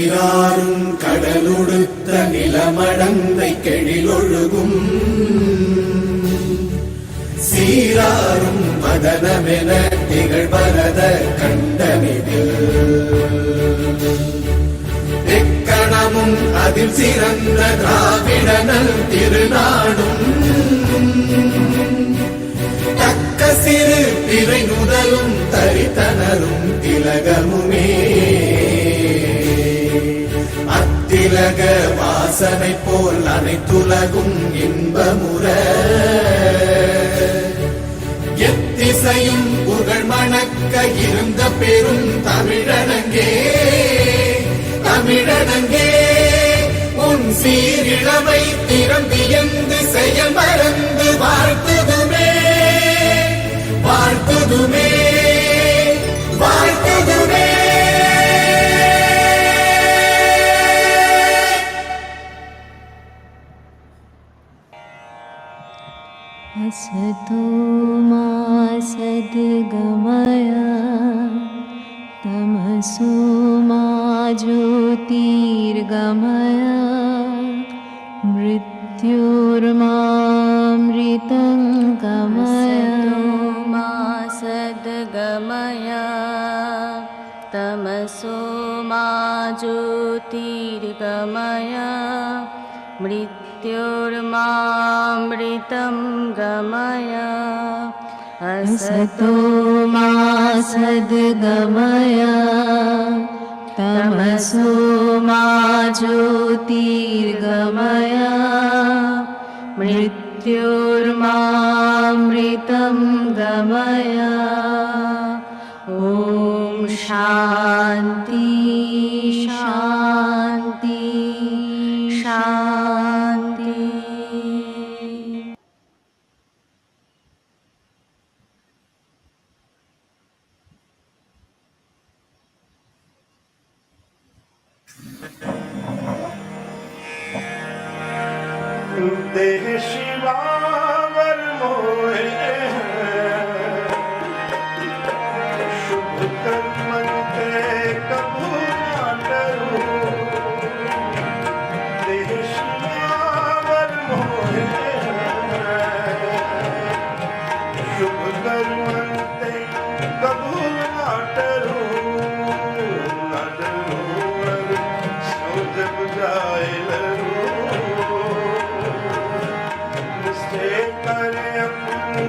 நீராறும் கடலுடுத்த நிலமடந்தை கெழிலொழுகும் சீராறும் மதனமென திகழ்வரத கண்டமிதில் எக்கணமும் அதில் சிறந்த திராவிடனல் திருநாடும் தக்க சிறு பிறை நுதலும் தரித்தனரும் திலகமுமே அத்திலக வாசனை போல் அனைத்துலகும் இன்பமுற எத்திசையும் புகழ் மணக்க இருந்த பெரும் தமிழனங்கே தமிழனங்கே உன் சீரிழமை திறம்பியந்து செயல் மறந்து வாழ்த்துதுமே வாழ்த்துதுமே வாழ்த்துதுமே. असतो मा सद्गमय तमसो मा ज्योतिर्गमय मृत्योर्मामृतं गमय. मा सद्गमय तमसो मा ज्योतिर्गमय मृत्योर्मामृतं गमय. असतो मा सद्गमय तमसो मा ज्योतिर्गमय मृत्योर्मामृतं गमय. ॐ शान्ति शान्ति शान्ति. देह शिवावर मोहे शुभ कर्म ते कबू ना करूं. देह शिवावर मोहे शुभ कर्म ते कबू ना करूं. न डरूं सो जब जाए करे अपनी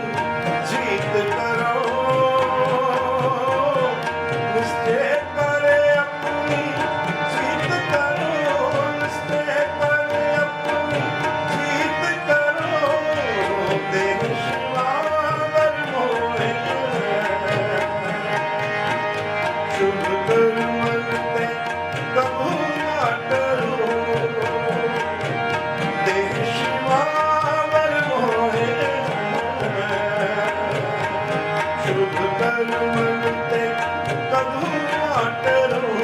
जीत करो निश्चय करे अपनी जीत करो निश्चय करे अपनी जीत करो. देह शिवावर मोहे शुभ कर्म ते कबू ना करो. देह शिवावर शुभ कर्म ते कबू ना करूं.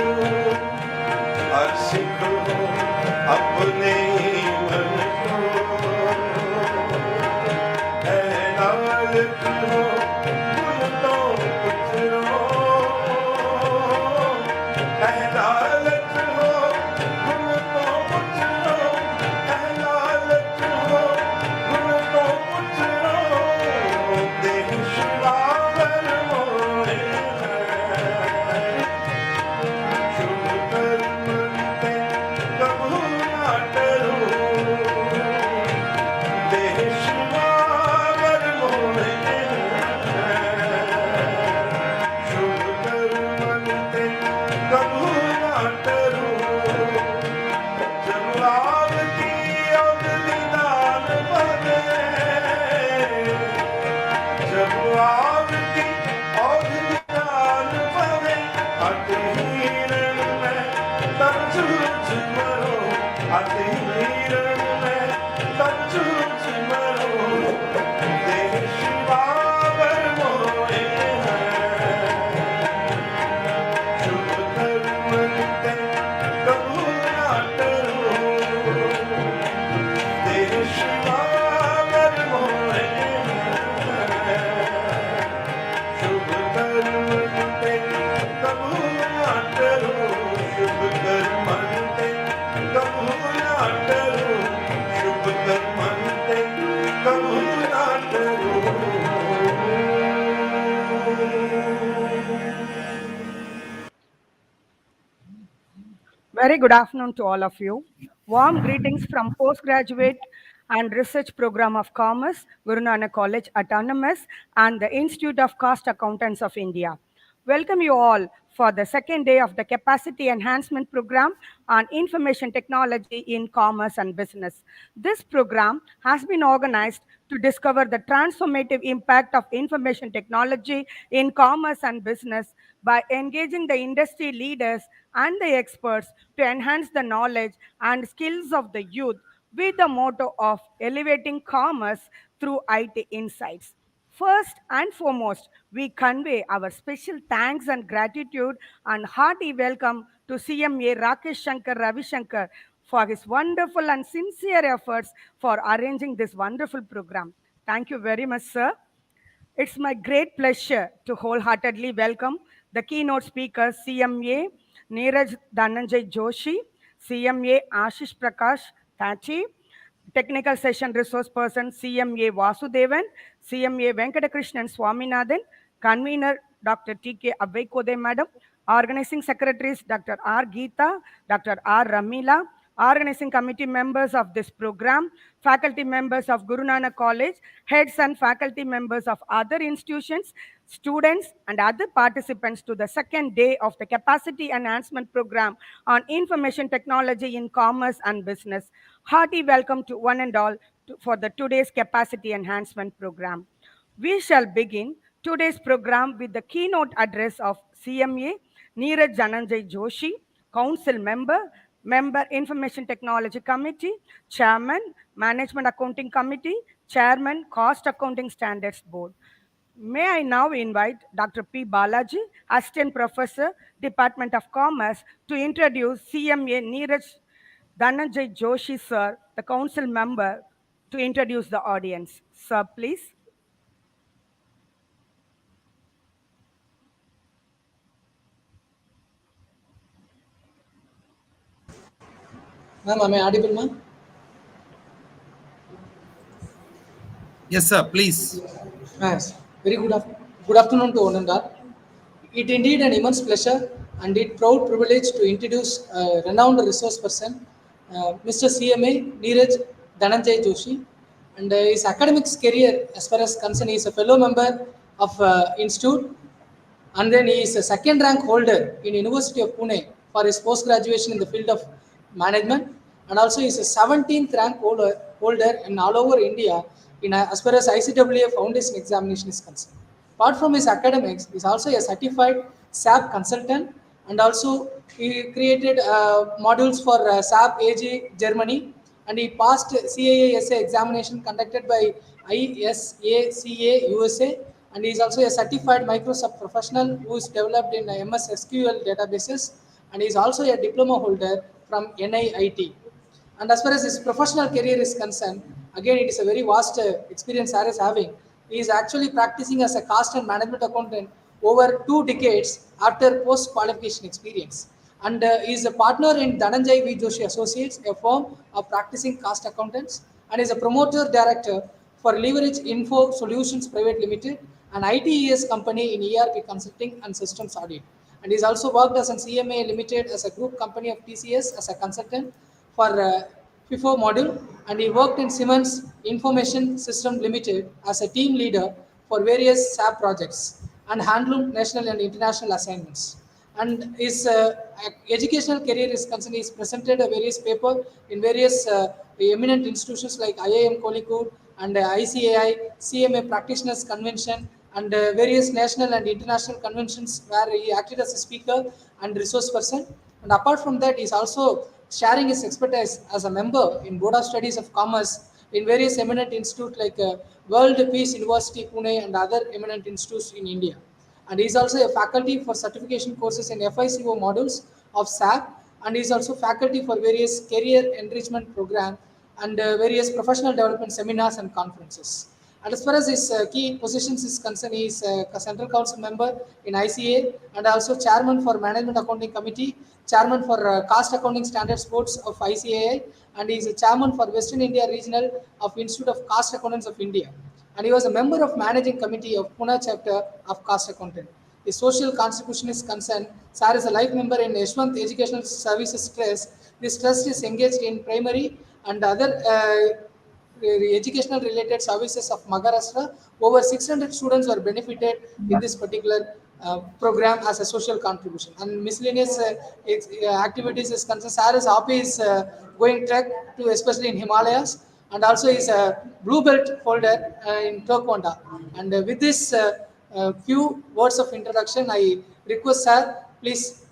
और सीखो अपने मन को है लालच हो भूल तो कुछ रो. है लालच हो भूल तो कुछ रो. है लालच हो भूल तो कुछ रो. देह शिवावर मोहे शुभ कर्म ते कबू ना करूं. देह शिवावर मोहे शुभ कर्म ते कबू ना करूं. जब आग की अग्नि दान बने जब आग की अग्निदान बने अतिहीरण में तब जूझ मरो. अतिहीरण में तब जूझ मरो. देह शिवावर मोहे शुभ कर्म ते कबू ना करूं. देह शिवावर मोहे शुभ कर्म ते कबू ना करूं. शुभ कर्म very good afternoon to all of you. Warm greetings from Postgraduate and Research Program of Commerce, Guru Nanak College Autonomous, and the Institute of Cost Accountants of India. Welcome you all for the second day of the Capacity Enhancement Program on Information Technology in Commerce and Business. This program has been organized to discover the transformative impact of information technology in commerce and business by engaging the industry leaders and the experts to enhance the knowledge and skills of the youth with the motto of elevating commerce through IT insights. First and foremost, we convey our special thanks and gratitude and hearty welcome to CMA Rakesh Shankar Ravi Shankar for his wonderful and sincere efforts for arranging this wonderful program. Thank you very much, sir. It's my great pleasure to wholeheartedly welcome the keynote speakers CMA Neeraj Dhananjay Joshi, CMA Ashish Prakash Thachi, Technical Session Resource Person CMA Vasudevan, CMA Venkatakrishnan Swaminathan, Convener Dr. T.K. Abhaikode Madam, Organizing Secretaries Dr. R. Geeta, Dr. R. Ramila, Organizing Committee members of this program, faculty members of Guru Nanak College, heads and faculty members of other institutions, students and other participants to the second day of the Capacity Enhancement Program on Information Technology in Commerce and Business. Hearty welcome to one and all for the today's Capacity Enhancement Program. We shall begin today's program with the keynote address of CMA Neeraj Dhananjay Joshi, Council Member Information Technology Committee, Chairman, Management Accounting Committee, Chairman, Cost Accounting Standards Board. May I now invite Dr. P. Balaji, Assistant Professor, Department of Commerce, to introduce CMA Neeraj Dhananjay Joshi, sir, the Council Member, to introduce the audience. Sir, please. Ma'am, am I audible, ma'am? Yes, sir, please. Yes. Very good afternoon to one and all. It indeed an immense pleasure and it proud privilege to introduce a renowned resource person, Mr. CMA Neeraj Dhananjay Joshi, and his academics career as far as concerned, he is a fellow member of Institute, and then he is a second rank holder in University of Pune for his post graduation in the field of management, and also he is a 17th rank holder in all over India in as far as ICWA foundation examination is concerned. Apart from his academics, he is also a certified SAP consultant, and also he created modules for SAP AG Germany, and he passed CAA examination conducted by ISACA USA, and he is also a certified Microsoft professional who is developed in MS SQL databases, and he is also a diploma holder from NIIT. And as far as his professional career is concerned, again, it is a very vast experience Sir is having. He is actually practicing as a cost and management accountant over 2 decades after post qualification experience. And he is a partner in Dhananjay V. Joshi Associates, a firm of practicing cost accountants, and is a promoter director for Leverage Info Solutions Private Limited, an ITES company in ERP consulting and systems audit. And he's also worked as an CMA Limited as a group company of TCS as a consultant for FIFO module, and he worked in Siemens Information System Limited as a team leader for various SAP projects and handled national and international assignments. And his educational career is concerned, he's presented a various paper in various eminent institutions like IIM Kozhikode and ICAI, CMA Practitioners Convention, and various national and international conventions where he acted as a speaker and resource person. And apart from that, he's also sharing his expertise as a member in Board of Studies of Commerce in various eminent institutes like World Peace University Pune and other eminent institutes in India. And he is also a faculty for certification courses in FICO modules of SAP, and he is also faculty for various career enrichment program and various professional development seminars and conferences. And as far as his key positions is concerned, he is a Central Council member in ICA and also chairman for Management Accounting Committee, chairman for Cost Accounting Standards Boards of ICAI, and he is a chairman for Western India Regional of Institute of Cost Accountants of India. And he was a member of Managing Committee of Pune chapter of Cost Accountant. The social contribution is concerned, SAR is a life member in Yeshwant Educational Services Trust. This trust is engaged in primary and other educational related services of Maharashtra. Over 600 students were benefited in this particular program as a social contribution. And miscellaneous activities is concerned. Sarah's hobby is going trek to especially in Himalayas, and also is a blue belt holder in Taekwondo. And with this few words of introduction, I request sir, please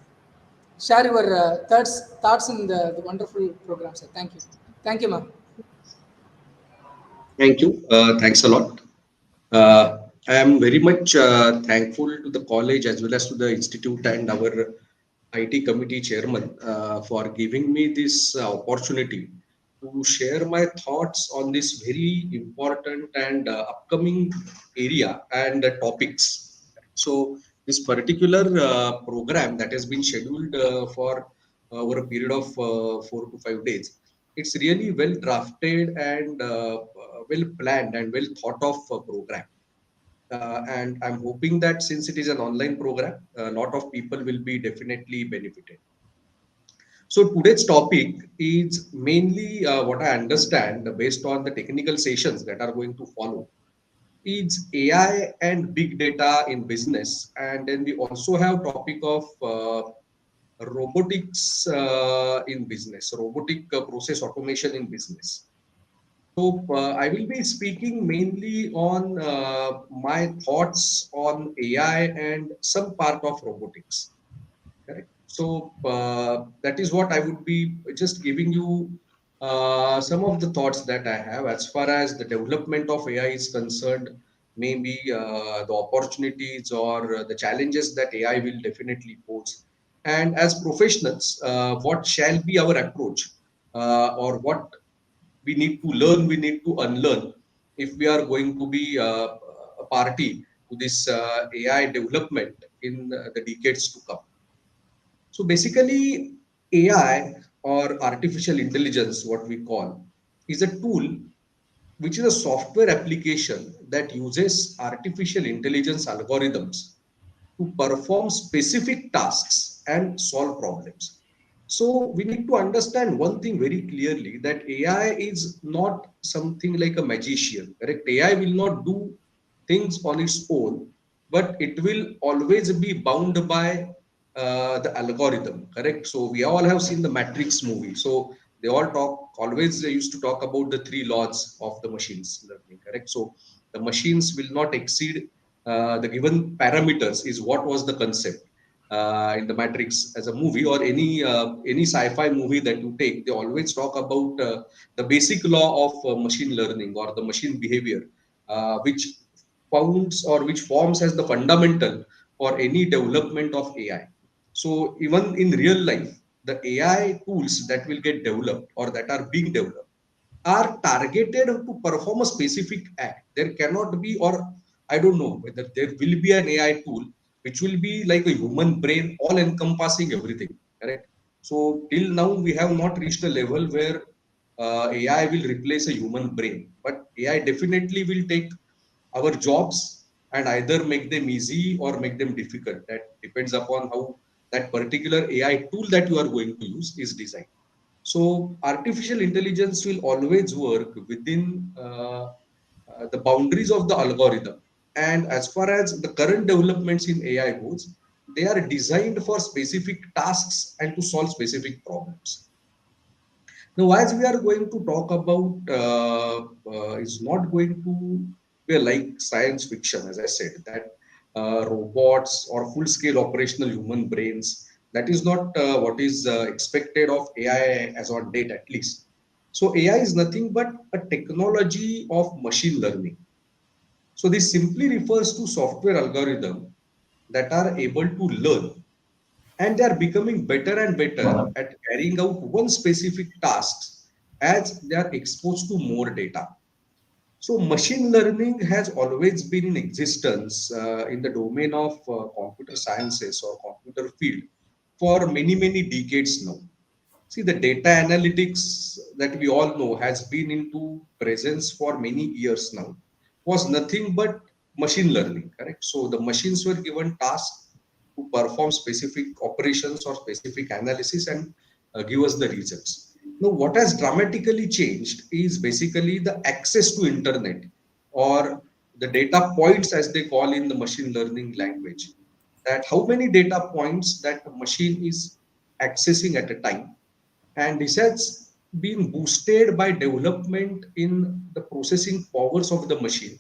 share your thoughts in the wonderful program, sir. Thank you. Thank you, ma'am. Thank you. Thanks a lot. I am very much thankful to the college as well as to the institute and our IT committee chairman for giving me this opportunity to share my thoughts on this very important and upcoming area and topics. So, this particular program that has been scheduled for over a period of 4 to 5 days, it's really well drafted and well planned and well thought of program. And I'm hoping that since it is an online program, a lot of people will be definitely benefited. So today's topic is mainly what I understand based on the technical sessions that are going to follow. Is AI and big data in business, and then we also have topic of robotics in business, robotic process automation in business. So I will be speaking mainly on my thoughts on AI and some part of robotics. Correct. So that is what I would be just giving you some of the thoughts that I have as far as the development of AI is concerned. Maybe the opportunities or the challenges that AI will definitely pose. And as professionals, what shall be our approach or what we need to learn, we need to unlearn if we are going to be a party to this AI development in the decades to come. So basically, AI or artificial intelligence, what we call, is a tool which is a software application that uses artificial intelligence algorithms to perform specific tasks and solve problems. So we need to understand one thing very clearly, that AI is not something like a magician. Correct? AI will not do things on its own, but it will always be bound by the algorithm. Correct? So we all have seen the Matrix movie. So they all talk, always they used to talk about the three laws of the machines learning. Correct? So the machines will not exceed the given parameters, is what was the concept in the Matrix as a movie, or any sci-fi movie that you take. They always talk about the basic law of machine learning or the machine behavior, which founds or which forms as the fundamental for any development of AI. So even in real life, the AI tools that will get developed or that are being developed are targeted to perform a specific act. There cannot be, or I don't know whether there will be an AI tool which will be like a human brain, all encompassing everything. Correct. So till now we have not reached a level where AI will replace a human brain, but AI definitely will take our jobs and either make them easy or make them difficult. That depends upon how that particular AI tool that you are going to use is designed. So artificial intelligence will always work within the boundaries of the algorithm. And as far as the current developments in AI goes, they are designed for specific tasks and to solve specific problems. Now, as we are going to talk about, is not going to be like science fiction, as I said, that robots or full-scale operational human brains. That is not what is expected of AI as on date, at least. So AI is nothing but a technology of machine learning. So this simply refers to software algorithm that are able to learn, and they are becoming better and better at carrying out one specific task as they are exposed to more data. So machine learning has always been in existence in the domain of computer sciences or computer field for many decades now. See, the data analytics that we all know has been into presence for many years now, was nothing but machine learning, correct? So the machines were given tasks to perform specific operations or specific analysis and give us the results. Now, what has dramatically changed is basically the access to internet, or the data points as they call in the machine learning language, that how many data points that the machine is accessing at a time. And this has been boosted by development in the processing powers of the machine,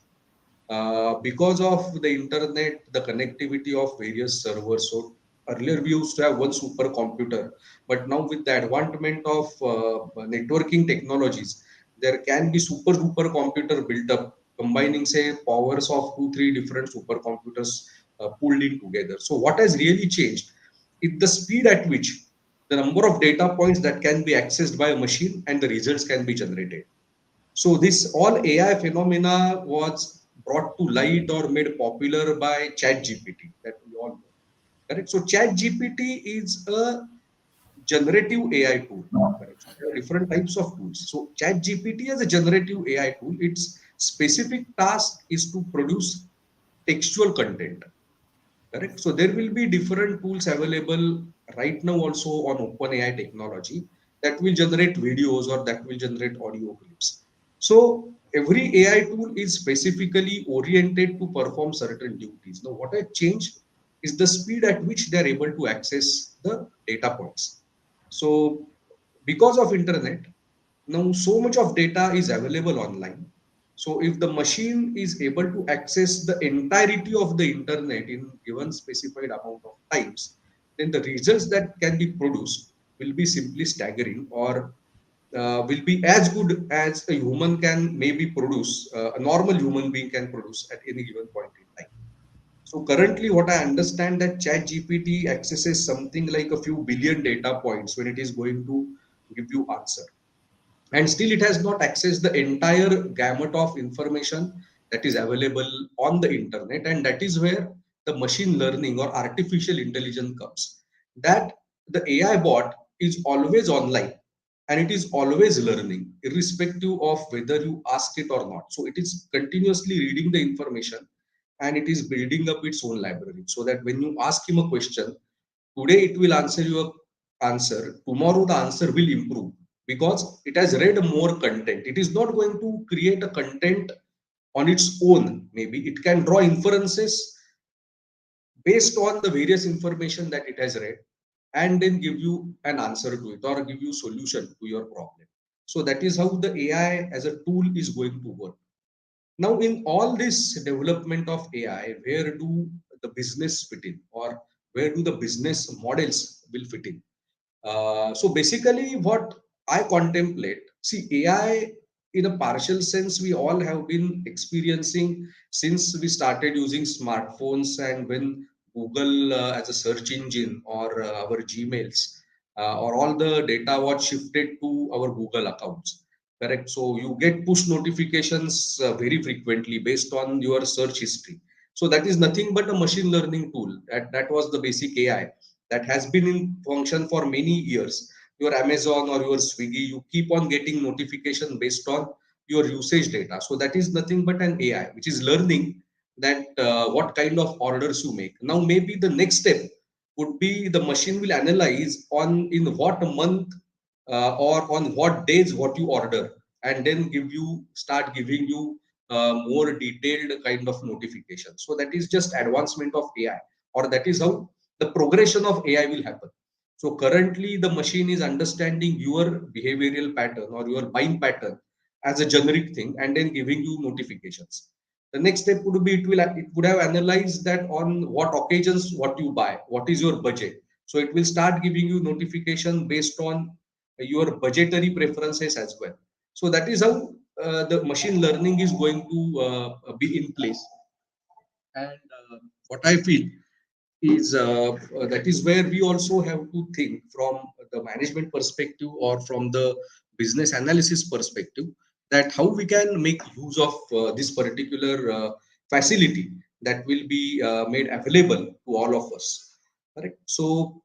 because of the internet, the connectivity of various servers. So earlier we used to have one supercomputer, but now with the advancement of networking technologies, there can be super computer built up, combining say powers of 2 3 different supercomputers pulled in together. So what has really changed is the speed at which the number of data points that can be accessed by a machine and the results can be generated. So this all AI phenomena was brought to light or made popular by ChatGPT, that we all know. Correct. So ChatGPT is a generative AI tool. Correct. So there are different types of tools. So ChatGPT is a generative AI tool. Its specific task is to produce textual content. Correct. So there will be different tools available right now also on OpenAI technology that will generate videos or that will generate audio clips. So every AI tool is specifically oriented to perform certain duties. Now, what has changed is the speed at which they are able to access the data points. So because of internet, now so much of data is available online. So if the machine is able to access the entirety of the internet in given specified amount of times, then the results that can be produced will be simply staggering, or will be as good as a human can maybe produce, a normal human being can produce at any given point in time. So currently, what I understand that ChatGPT accesses something like a few billion data points when it is going to give you answer, and still it has not accessed the entire gamut of information that is available on the internet. And that is where the machine learning or artificial intelligence comes, that the AI bot is always online and it is always learning irrespective of whether you ask it or not. So it is continuously reading the information and it is building up its own library, so that when you ask him a question today, it will answer your answer. Tomorrow, the answer will improve because it has read more content. It is not going to create a content on its own. Maybe it can draw inferences based on the various information that it has read and then give you an answer to it or give you solution to your problem. So that is how the AI as a tool is going to work. Now, in all this development of AI, where do the business fit in, or where do the business models will fit in? So basically, what I contemplate, see, AI in a partial sense, we all have been experiencing since we started using smartphones, and when Google as a search engine, or our Gmails, or all the data was shifted to our Google accounts. Correct. So you get push notifications very frequently based on your search history. So that is nothing but a machine learning tool. That was the basic AI that has been in function for many years. Your Amazon or your Swiggy, you keep on getting notification based on your usage data. So that is nothing but an AI which is learning that what kind of orders you make. Now maybe the next step would be the machine will analyze on in what month or on what days what you order, and then start giving you more detailed kind of notification. So that is just advancement of AI, or that is how the progression of AI will happen. So currently the machine is understanding your behavioral pattern or your buying pattern as a generic thing and then giving you notifications. The next step would be it would have analyzed that on what occasions what you buy, what is your budget. So it will start giving you notification based on your budgetary preferences as well. So that is how the machine learning is going to be in place. And what I feel is that is where we also have to think from the management perspective or from the business analysis perspective, that how we can make use of this particular facility that will be made available to all of us. Correct. So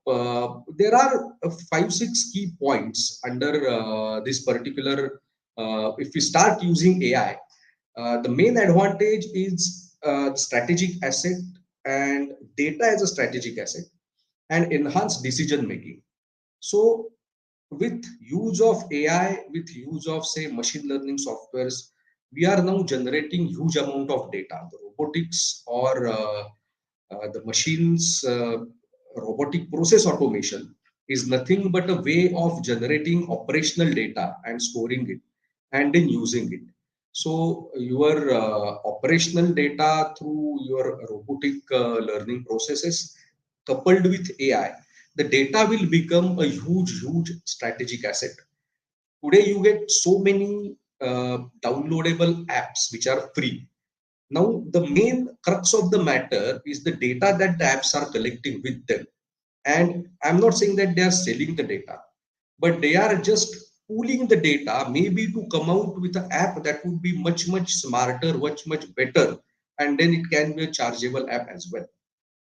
there are 5 6 key points under this particular. If we start using AI, the main advantage is strategic asset and data as a strategic asset and enhance decision making. So with use of AI, with use of say machine learning softwares, we are now generating huge amount of data. The robotics or the machines, robotic process automation is nothing but a way of generating operational data and storing it and then using it. So your operational data through your robotic learning processes coupled with AI, the data will become a huge strategic asset. Today you get so many downloadable apps which are free. Now the main crux of the matter is the data that the apps are collecting with them. And I'm not saying that they are selling the data, but they are just pooling the data maybe to come out with an app that would be much smarter, much better, and then it can be a chargeable app as well.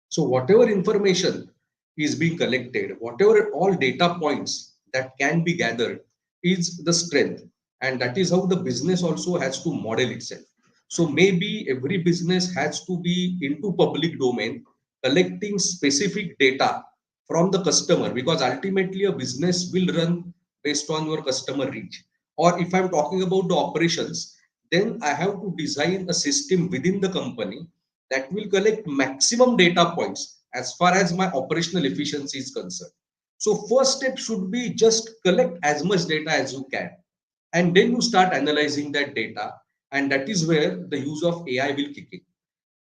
So whatever information is being collected, whatever all data points that can be gathered is the strength. And that is how the business also has to model itself. So maybe every business has to be into public domain, collecting specific data from the customer, because ultimately a business will run based on your customer reach. Or if I'm talking about the operations, then I have to design a system within the company that will collect maximum data points as far as my operational efficiency is concerned. So first step should be just collect as much data as you can, and then you start analyzing that data, and that is where the use of AI will kick in.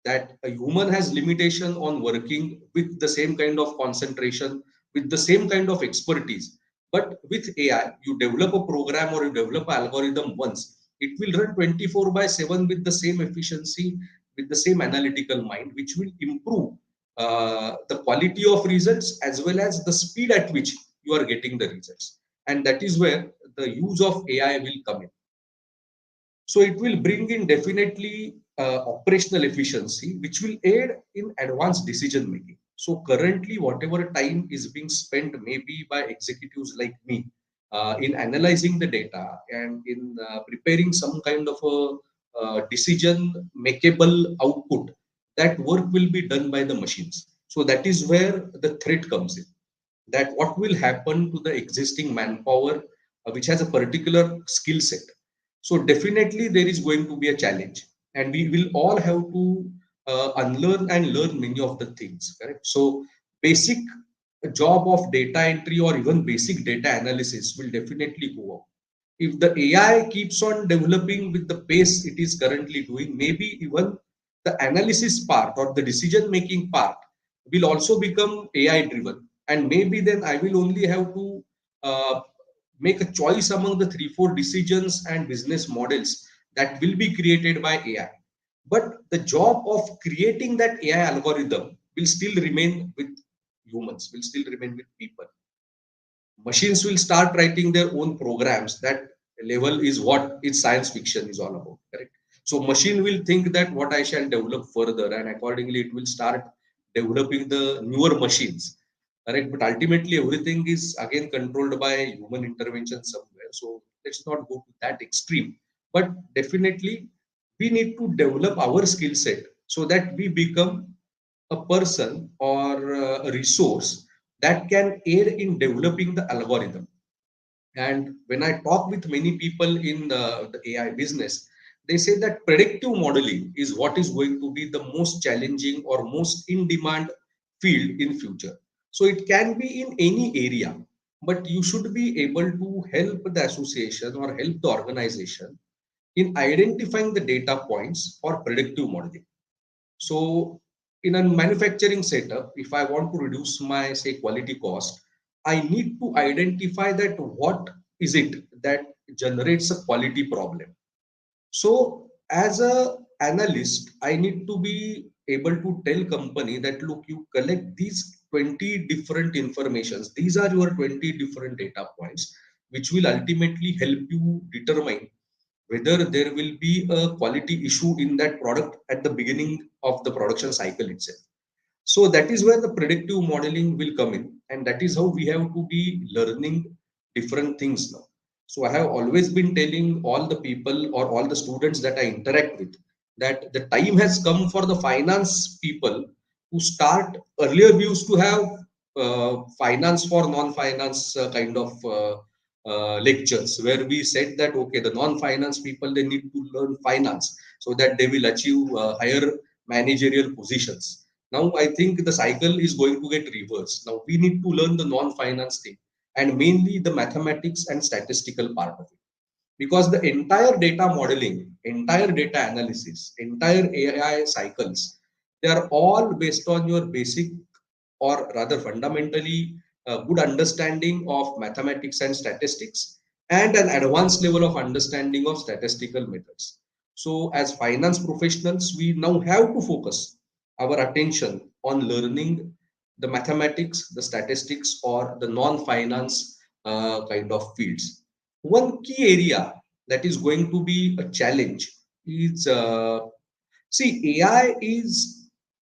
That a human has limitation on working with the same kind of concentration, with the same kind of expertise. But with AI, you develop a program or you develop an algorithm once, it will run 24 by 7 with the same efficiency, with the same analytical mind, which will improve the quality of results as well as the speed at which you are getting the results. And that is where the use of AI will come in. So it will bring in definitely operational efficiency, which will aid in advanced decision making. So currently, whatever time is being spent maybe by executives like me in analyzing the data and in preparing some kind of a decision makeable output, that work will be done by the machines. So that is where the threat comes in. That what will happen to the existing manpower, which has a particular skill set. So definitely there is going to be a challenge, and we will all have to unlearn and learn many of the things. Correct. So basic job of data entry or even basic data analysis will definitely go up. If the AI keeps on developing with the pace it is currently doing, maybe even the analysis part or the decision making part will also become AI driven. And maybe then I will only have to uh, make a choice among the 3 4 decisions and business models that will be created by AI. But the job of creating that AI algorithm will still remain with humans, will still remain with people. Machines will start writing their own programs. That level is what its science fiction is all about, correct? So machine will think that what I shall develop further, and accordingly it will start developing the newer machines, correct? But ultimately everything is again controlled by human intervention somewhere. So let's not go to that extreme, but definitely we need to develop our skill set so that we become a person or a resource that can aid in developing the algorithm. And when I talk with many people in the AI business, they say that predictive modeling is what is going to be the most challenging or most in demand field in future. So it can be in any area, but you should be able to help the association or help the organization in identifying the data points for predictive modeling. So in a manufacturing setup, if I want to reduce my say quality cost, I need to identify that what is it that generates a quality problem. So as a analyst, I need to be able to tell company that look, you collect these 20 different informations. These are your 20 different data points, which will ultimately help you determine whether there will be a quality issue in that product at the beginning of the production cycle itself. So that is where the predictive modeling will come in, and that is how we have to be learning different things now. So I have always been telling all the people or all the students that I interact with that the time has come for the finance people to start. Earlier, we used to have finance for non-finance kind of lectures where we said that okay, the non-finance people, they need to learn finance so that they will achieve higher managerial positions. Now I think the cycle is going to get reversed. Now we need to learn the non-finance thing, and mainly the mathematics and statistical part of it, because the entire data modeling, entire data analysis, entire AI cycles, they are all based on your basic, or rather fundamentally good understanding of mathematics and statistics, and an advanced level of understanding of statistical methods. So as finance professionals, we now have to focus our attention on learning the mathematics, the statistics, or the non-finance kind of fields. One key area that is going to be a challenge is, see, AI is,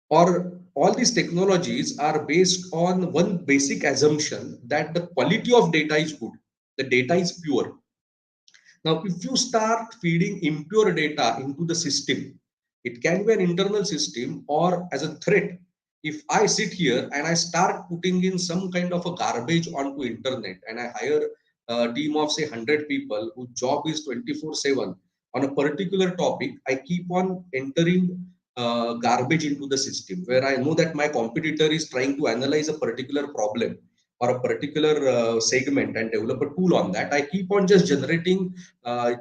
or all these technologies are based on one basic assumption that the quality of data is good, the data is pure. Now, if you start feeding impure data into the system, it can be an internal system or as a threat. If I sit here and I start putting in some kind of a garbage onto internet, and I hire a team of say 100 people whose job is 24/7 on a particular topic, I keep on entering garbage into the system where I know that my competitor is trying to analyze a particular problem or a particular segment and develop a tool on that. I keep on just generating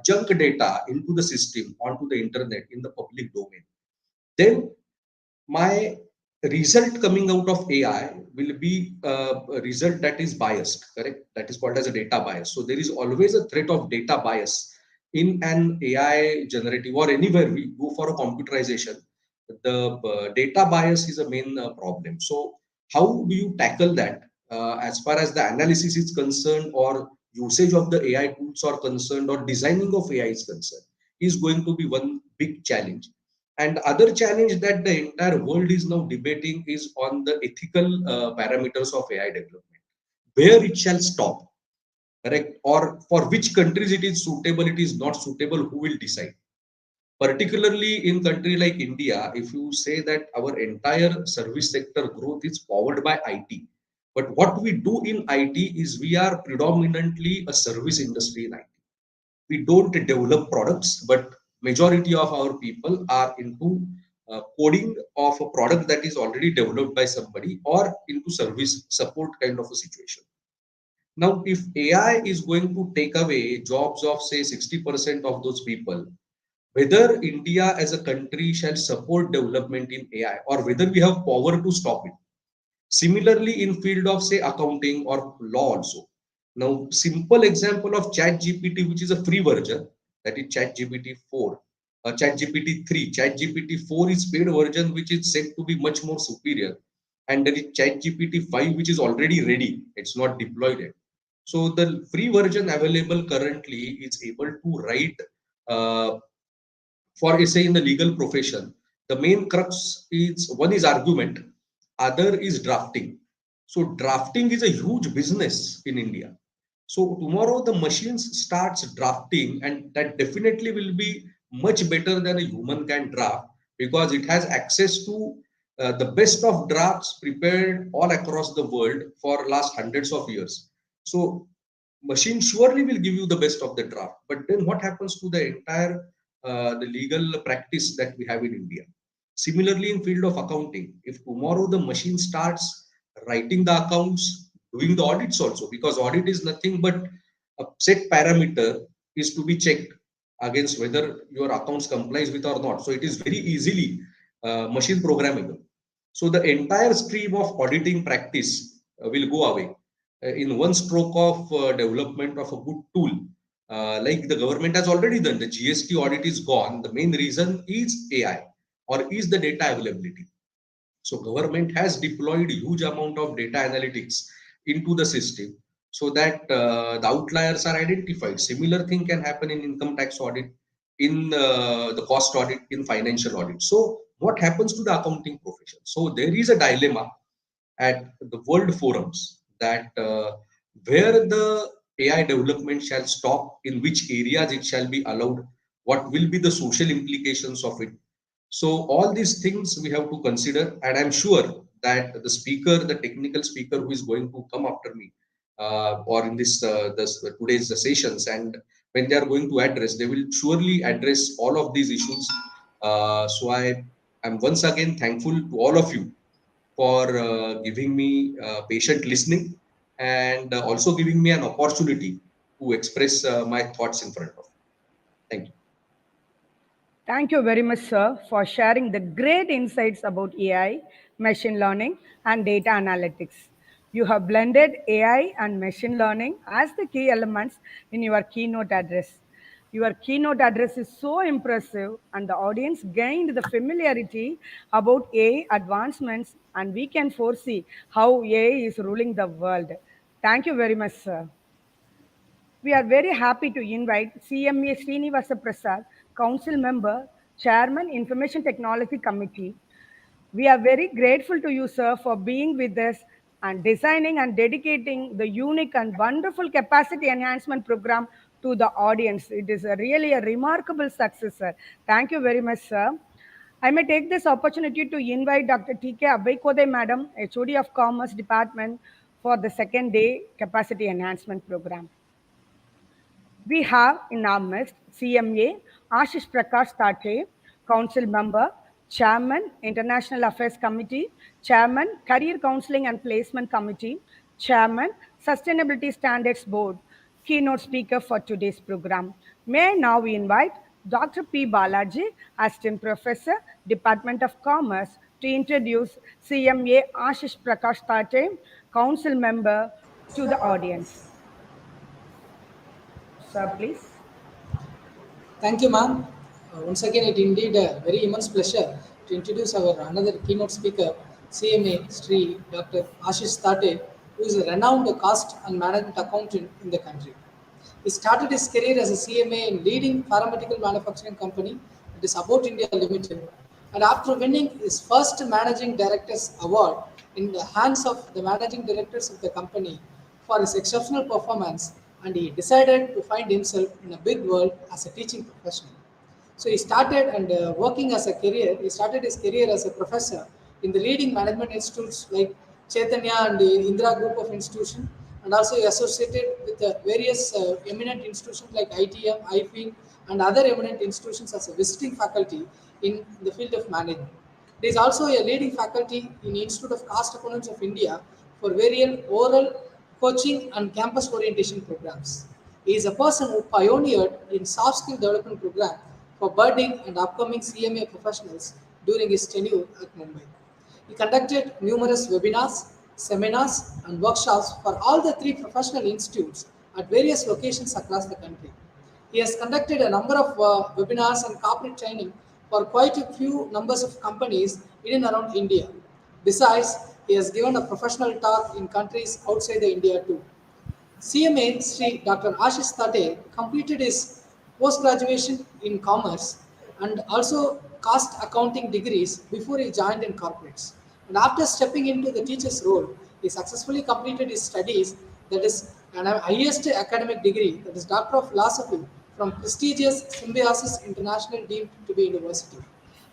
junk data into the system, onto the internet, in the public domain. Then my result coming out of AI will be a result that is biased, correct? That is called as a data bias. So there is always a threat of data bias in an AI generative, or anywhere we go for a computerization. The data bias is a main problem. So how do you tackle that as far as the analysis is concerned, or usage of the AI tools are concerned, or designing of AI is concerned, is going to be one big challenge. And other challenge that the entire world is now debating is on the ethical parameters of AI development, where it shall stop, correct? Or for which countries it is suitable, it is not suitable, who will decide? Particularly in country like India, if you say that our entire service sector growth is powered by IT, but what we do in IT is we are predominantly a service industry in IT. We don't develop products, but majority of our people are into coding of a product that is already developed by somebody, or into service support kind of a situation. Now, if AI is going to take away jobs of say 60% of those people, whether India as a country shall support development in AI, or whether we have power to stop it. Similarly, in field of say accounting or law also. Now, simple example of Chat GPT, which is a free version, that is Chat GPT 4, Chat GPT 3. Chat GPT 4 is paid version, which is said to be much more superior. And there is Chat GPT 5, which is already ready. It's not deployed yet. So the free version available currently is able to write uh, for say in the legal profession, the main crux is, one is argument, other is drafting. So drafting is a huge business in India. So tomorrow the machines starts drafting, and that definitely will be much better than a human can draft, because it has access to the best of drafts prepared all across the world for last hundreds of years. So machine surely will give you the best of the draft, but then what happens to the entire the legal practice that we have in India? Similarly, in field of accounting, if tomorrow the machine starts writing the accounts, doing the audits also, because audit is nothing but a set parameter is to be checked against whether your accounts complies with or not. So it is very easily machine programmable. So the entire stream of auditing practice will go away in one stroke of development of a good tool, like the government has already done. The GST audit is gone. The main reason is AI, or is the data availability. So government has deployed huge amount of data analytics into the system, so that the outliers are identified. Similar thing can happen in income tax audit, in the cost audit, in financial audit. So what happens to the accounting profession? So there is a dilemma at the world forums, that where the AI development shall stop, in which areas it shall be allowed, what will be the social implications of it, So all these things we have to consider, and I'm sure that the speaker, the technical speaker who is going to come after me, or in this today's sessions, and when they are going to address, they will surely address all of these issues. So I am once again thankful to all of you for giving me patient listening, and also giving me an opportunity to express my thoughts in front of you. Thank you. Thank you very much, sir, for sharing the great insights about AI, machine learning, and data analytics. You have blended AI and machine learning as the key elements in your keynote address. Your keynote address is so impressive, and the audience gained the familiarity about AI advancements, and we can foresee how AI is ruling the world. Thank you very much, sir. We are very happy to invite CMA Srinivasa Prasad, Council Member, Chairman, Information Technology Committee. We are very grateful to you, sir, for being with us and designing and dedicating the unique and wonderful capacity enhancement program to the audience. It is really a remarkable success, sir. Thank you very much, sir. I may take this opportunity to invite Dr. T.K. Abhaikode, Madam, HOD of Commerce Department, for the second day capacity enhancement program. We have in our midst CMA Ashish Prakash Tate, Council Member, Chairman, International Affairs Committee, Chairman, Career Counseling and Placement Committee, Chairman, Sustainability Standards Board, keynote speaker for today's program. May I now invite Dr. P. Balaji, Assistant Professor, Department of Commerce, to introduce CMA Ashish Prakash Tate, Council Member, to the audience. Sir, please. Thank you, ma'am. Once again, it indeed a very immense pleasure to introduce our another keynote speaker, CMA Sri Dr. Ashish Tate, who is a renowned cost and management accountant in the country. He started his career as a CMA in leading pharmaceutical manufacturing company, that is About India Limited, and after winning his first managing director's award in the hands of the managing directors of the company for his exceptional performance, and he decided to find himself in a big world as a teaching professional. So he started and working as a career. He started his career as a professor in the leading management institutes like Chaitanya and the Indira Group of Institution, and also he associated with various eminent institutions like ITM, IFIN, and other eminent institutions as a visiting faculty in the field of management. He is also a leading faculty in the Institute of Cost Accountants of India for various oral coaching and campus orientation programs. He is a person who pioneered in soft skill development program for budding and upcoming CMA professionals during his tenure at Mumbai. He conducted numerous webinars, seminars, and workshops for all the three professional institutes at various locations across the country. He has conducted a number of webinars and corporate training for quite a few numbers of companies in and around India. Besides, he has given a professional talk in countries outside the India too. CMA Sri Dr. Ashish Tate completed his post-graduation in commerce and also cost accounting degrees before he joined in corporates. And after stepping into the teacher's role, he successfully completed his studies, that is an highest academic degree, that is Doctor of Philosophy from prestigious Symbiosis International deemed to be university.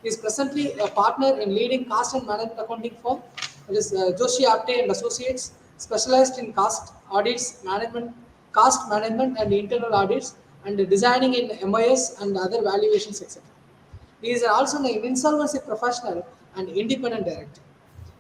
He is presently a partner in leading cost and management accounting firm, that is Joshi Apte and Associates, specialized in cost audits, management, cost management and internal audits, and designing in MIS and other valuations, etc. He is also an insolvency professional and independent director.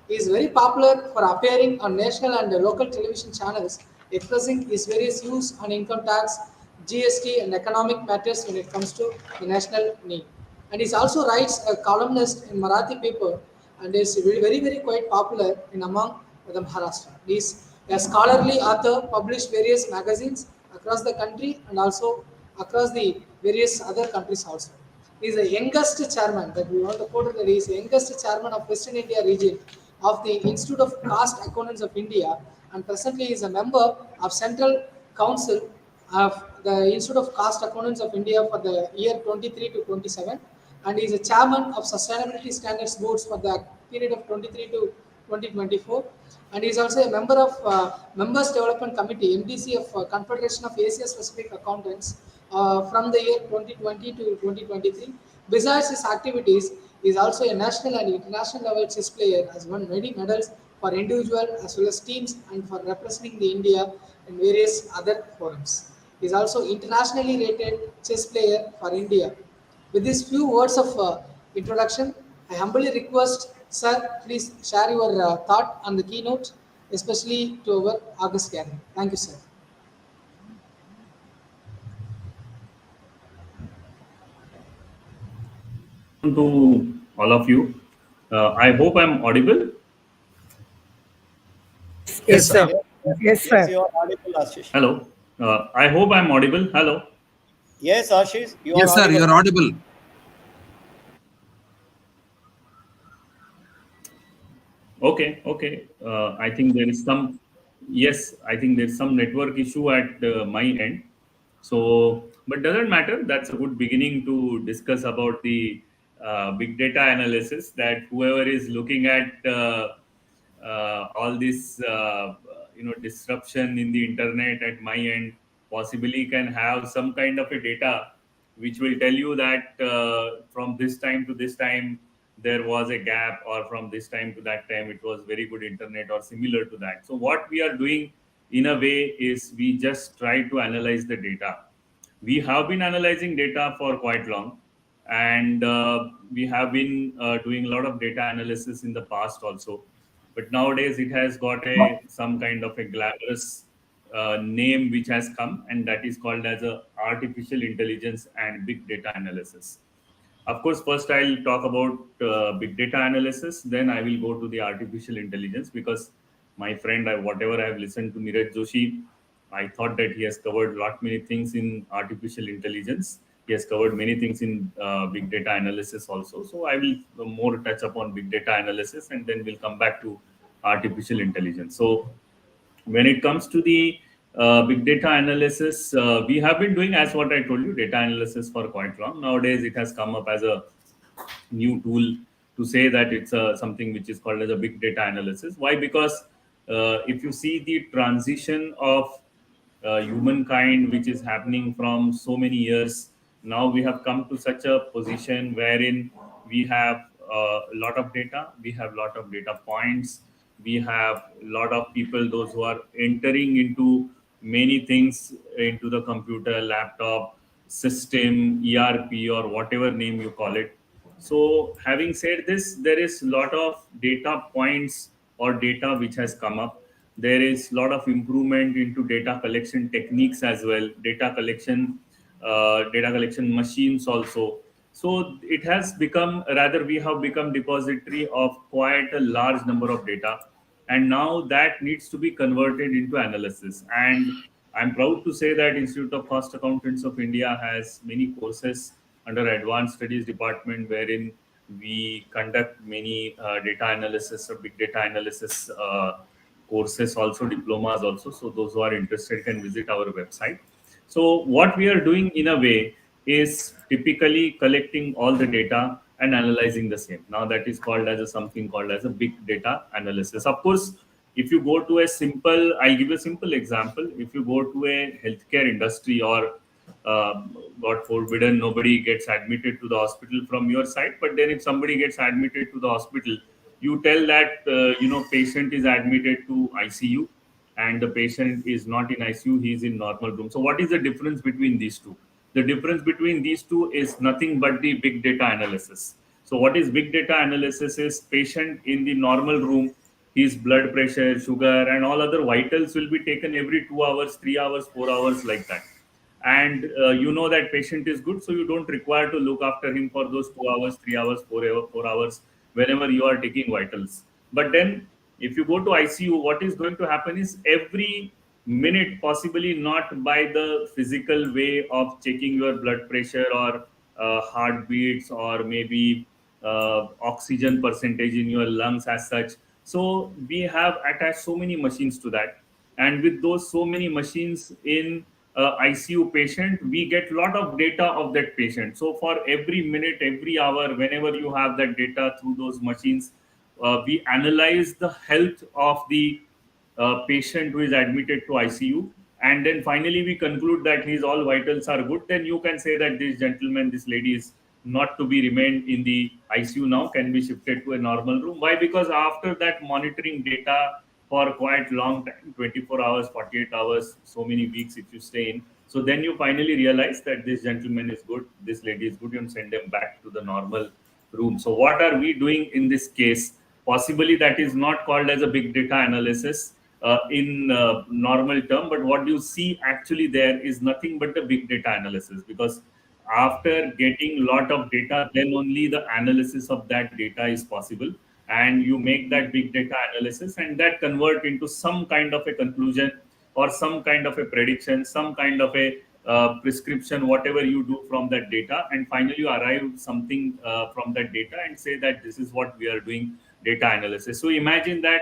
He is very popular for appearing on national and local television channels, expressing his various views on income tax, GST, and economic matters when it comes to the national need. And he also writes a columnist in Marathi paper and is very quite popular in among the Maharashtra. He is a scholarly author, published various magazines across the country and also across the various other countries also. He is the youngest chairman, that we want to quote that he is the youngest chairman of Western India region of the Institute of Cost Accountants of India, and presently is a member of Central Council of the Institute of Cost Accountants of India for the year 23 to 27, and he is a chairman of Sustainability Standards Boards for the period of 23 to 2024, and he is also a member of Members Development Committee (MDC) of Confederation of Asia Pacific Accountants from the year 2020 to 2023. Besides his activities, He is also a national and international level chess player, has won many medals for individual as well as teams and for representing the India in various other forums. He is also internationally rated chess player for India. With these few words of introduction, I humbly request, sir, please share your thought on the keynote, especially to our August gathering. Thank you, sir. To all of you. I hope I'm audible. Yes, Yes, sir. sir. Yes, Yes, sir. you are audible, Ashish. Hello. I hope I'm audible. Hello. Yes, Ashish, you are Yes, sir. You audible. are audible. Okay. Okay. I think there is some. Yes, I think there's some network issue at my end. So, but doesn't matter. That's a good beginning to discuss about the big data analysis. That whoever is looking at all this disruption in the internet at my end possibly can have some kind of a data which will tell you that from this time to this time there was a gap, or from this time to that time it was very good internet or similar to that. So what we are doing in a way is we just try to analyze the data. We have been analyzing data for quite long, and we have been doing a lot of data analysis in the past also, but nowadays it has got a some kind of a glamorous name which has come, and that is called as a artificial intelligence and big data analysis. Of course, first I'll talk about big data analysis, then I will go to the artificial intelligence, because my friend, whatever I have listened to Neeraj Joshi, I thought that he has covered lot many things in artificial intelligence. He has covered many things in big data analysis also. So I will more touch upon big data analysis, and then we'll come back to artificial intelligence. So when it comes to the big data analysis, we have been doing, as what I told you, data analysis for quite long. Nowadays it has come up as a new tool to say that it's something which is called as a big data analysis. Why? Because if you see the transition of humankind which is happening from so many years, now we have come to such a position wherein we have a lot of data, we have a lot of data points, we have a lot of people, those who are entering into many things into the computer, laptop, system, ERP, or whatever name you call it. So having said this, there is a lot of data points or data which has come up. There is a lot of improvement into data collection techniques as well, data collection machines also. So it has become, rather we have become depository of quite a large number of data, and now that needs to be converted into analysis. And I'm proud to say that Institute of Cost Accountants of India has many courses under Advanced Studies Department, wherein we conduct many data analysis or big data analysis courses, also diplomas also. So those who are interested can visit our website. So what we are doing in a way is typically collecting all the data and analyzing the same. Now that is called as something called as a big data analysis. Of course, if you go to a simple, I'll give you a simple example. If you go to a healthcare industry, or God forbidden, nobody gets admitted to the hospital from your side, but then if somebody gets admitted to the hospital, you tell that patient is admitted to ICU, and the patient is not in ICU, he is in normal room. So what is the difference between these two? The difference between these two is nothing but the big data analysis. So what is big data analysis is patient in the normal room, his blood pressure, sugar, and all other vitals will be taken every 2 hours, 3 hours, 4 hours, like that. And you know that patient is good, so you don't require to look after him for those 2 hours, 3 hours, 4 hours, whenever you are taking vitals. But then if you go to ICU, what is going to happen is every minute, possibly not by the physical way of checking your blood pressure or heartbeats, or maybe oxygen percentage in your lungs as such. So we have attached so many machines to that, and with those so many machines in ICU patient, we get lot of data of that patient. So for every minute, every hour, whenever you have that data through those machines, we analyze the health of the patient who is admitted to ICU, and then finally we conclude that his all vitals are good. Then you can say that this gentleman, this lady is not to be remained in the ICU now can be shifted to a normal room. Why? Because after that monitoring data for quite long time, 24 hours, 48 hours, so many weeks if you stay in. So then you finally realize that this gentleman is good, this lady is good, and send them back to the normal room. So what are we doing in this case? Possibly that is not called as a big data analysis in normal term, but what you see actually there is nothing but the big data analysis, because after getting lot of data, then only the analysis of that data is possible, and you make that big data analysis and that convert into some kind of a conclusion or some kind of a prediction, some kind of a prescription, whatever you do from that data, and finally you arrive something from that data and say that this is what we are doing data analysis. So imagine that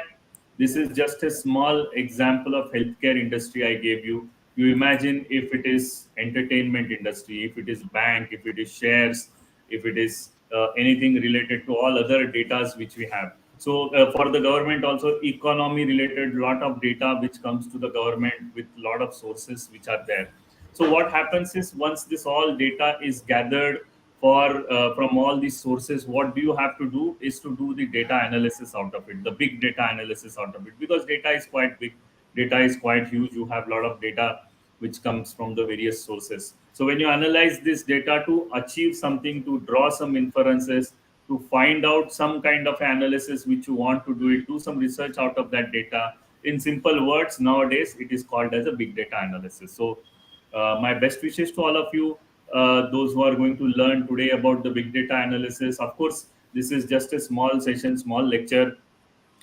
this is just a small example of healthcare industry I gave you. You imagine if it is entertainment industry, if it is bank, if it is shares, if it is anything related to all other datas which we have. So for the government also, economy related lot of data which comes to the government with lot of sources which are there. So what happens is once this all data is gathered for from all these sources, what do you have to do is to do the data analysis out of it, the big data analysis out of it, because data is quite big, data is quite huge. You have a lot of data which comes from the various sources. So when you analyze this data to achieve something, to draw some inferences, to find out some kind of analysis which you want to do it, do some research out of that data. In simple words, nowadays it is called as a big data analysis. So my best wishes to all of you, those who are going to learn today about the big data analysis. Of course, this is just a small session, small lecture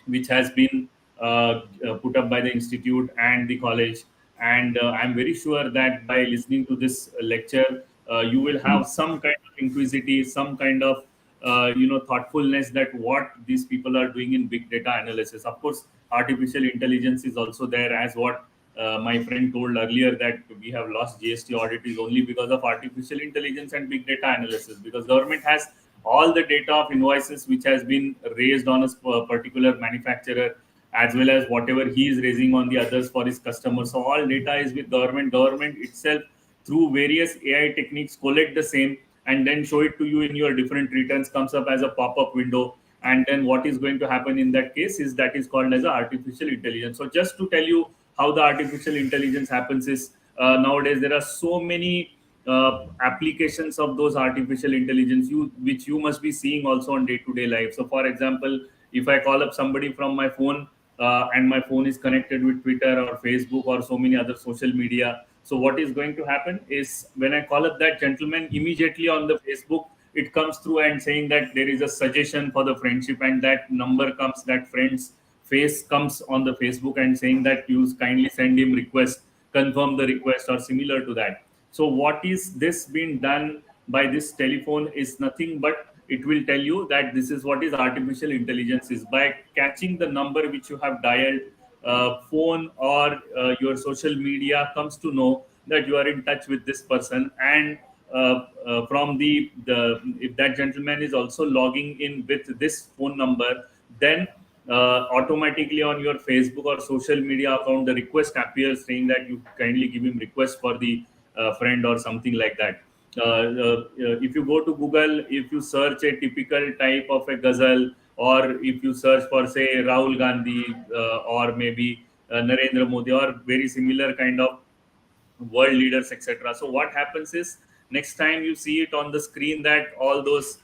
which has been put up by the institute and the college. And I'm very sure that by listening to this lecture, you will have some kind of inquisitivity, some kind of thoughtfulness that what these people are doing in big data analysis. Of course, artificial intelligence is also there, as what my friend told earlier, that we have lost GST audit is only because of artificial intelligence and big data analysis, because government has all the data of invoices which has been raised on a particular manufacturer, as well as whatever he is raising on the others for his customers. So all data is with government. Government itself, through various AI techniques, collect the same and then show it to you in your different returns, comes up as a pop-up window. And then what is going to happen in that case is that is called as a artificial intelligence. So just to tell you how the artificial intelligence happens is, nowadays there are so many applications of those artificial intelligence which you must be seeing also on day-to-day life. So for example, if I call up somebody from my phone, and my phone is connected with Twitter or Facebook or so many other social media, so what is going to happen is when I call up that gentleman, immediately on the Facebook it comes through and saying that there is a suggestion for the friendship, and that number comes, that friend's face comes on the Facebook and saying that you kindly send him request, confirm the request or similar to that. So what is this being done by this telephone is nothing but it will tell you that this is what is artificial intelligence is. By catching the number which you have dialed, phone or your social media comes to know that you are in touch with this person, and from the if that gentleman is also logging in with this phone number, then automatically on your Facebook or social media account the request appears saying that you kindly give him request for the friend or something like that. If you go to Google, if you search a typical type of a ghazal, or if you search for say Rahul Gandhi, or maybe Narendra Modi, or very similar kind of world leaders, etc. So what happens is, next time you see it on the screen that all those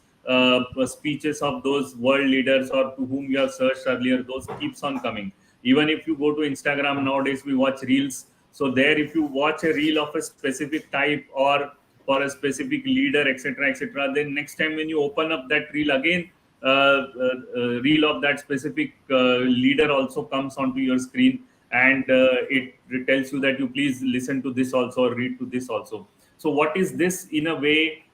speeches of those world leaders or to whom you have searched earlier, those keeps on coming. Even if you go to Instagram nowadays, we watch reels. So there, if you watch a reel of a specific type or for a specific leader, etc., etc., then next time when you open up that reel again, reel of that specific leader also comes onto your screen, and it tells you that you please listen to this also or read to this also. So what is this in a way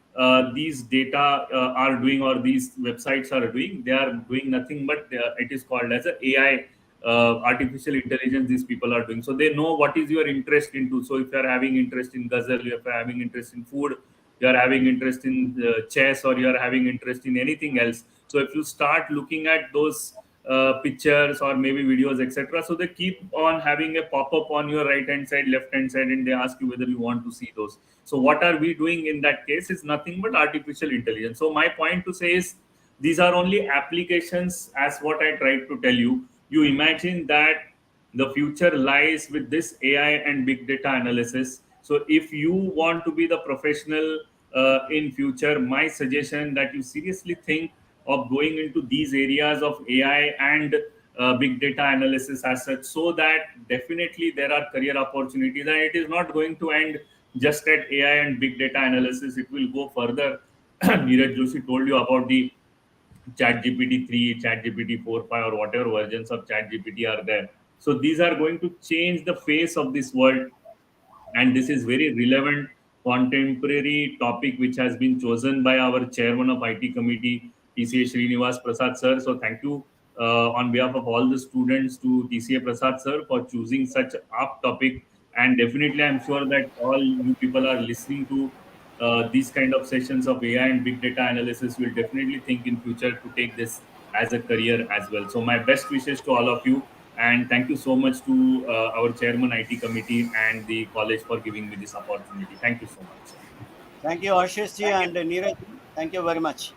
these data are doing, or these websites are doing? They are doing nothing but it is called as a AI, artificial intelligence these people are doing. So they know what is your interest into. So if you are having interest in ghazal, if you are having interest in food, you are having interest in chess, or you are having interest in anything else, so if you start looking at those pictures or maybe videos, etc. So they keep on having a pop-up on your right hand side, left hand side, and they ask you whether you want to see those. So what are we doing in that case is nothing but artificial intelligence. So my point to say is these are only applications, as what I tried to tell you. You imagine that the future lies with this AI and big data analysis. So if you want to be the professional in future, my suggestion that you seriously think of going into these areas of AI and big data analysis as such, so that definitely there are career opportunities, and it is not going to end just at AI and big data analysis. It will go further. Neeraj Joshi told you about the ChatGPT 3, ChatGPT 4, 5, or whatever versions of ChatGPT are there. So these are going to change the face of this world, and this is very relevant contemporary topic which has been chosen by our chairman of IT committee, TCA Srinivas Prasad sir. So thank you on behalf of all the students to TCA Prasad sir for choosing such apt topic. And definitely I'm sure that all you people are listening to these kind of sessions of AI and big data analysis will definitely think in future to take this as a career as well. So my best wishes to all of you, and thank you so much to our chairman IT committee and the college for giving me this opportunity. Thank you so much. Thank you, Ashish ji and Neeraj. Thank you very much.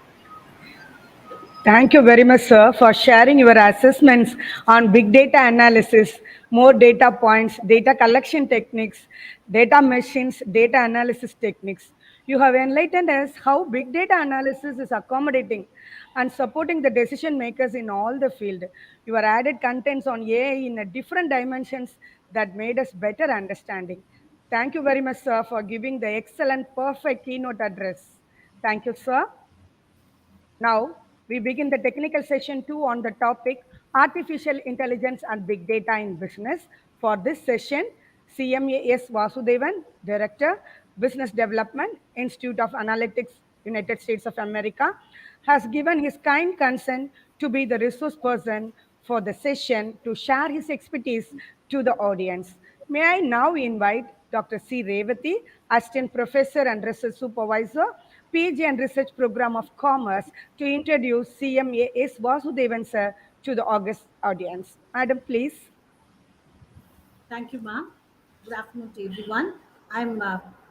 Thank you very much, sir, for sharing your assessments on big data analysis, more data points, data collection techniques, data machines, data analysis techniques. You have enlightened us how big data analysis is accommodating and supporting the decision makers in all the field. Your added contents on AI in a different dimensions that made us better understanding. Thank you very much, sir, for giving the excellent, perfect keynote address. Thank you, sir. Now, we begin the technical session 2 on the topic Artificial Intelligence and Big Data in Business. For this session, CMAS Vasudevan, Director, Business Development, Institute of Analytics, United States of America, has given his kind consent to be the resource person for the session to share his expertise to the audience. May I now invite Dr. C. Revati, Assistant Professor and Research Supervisor, PG and Research Program of Commerce, to introduce CMAS Vasudevan sir to the August audience. Madam, please. Thank you, ma'am. Good afternoon to everyone. I'm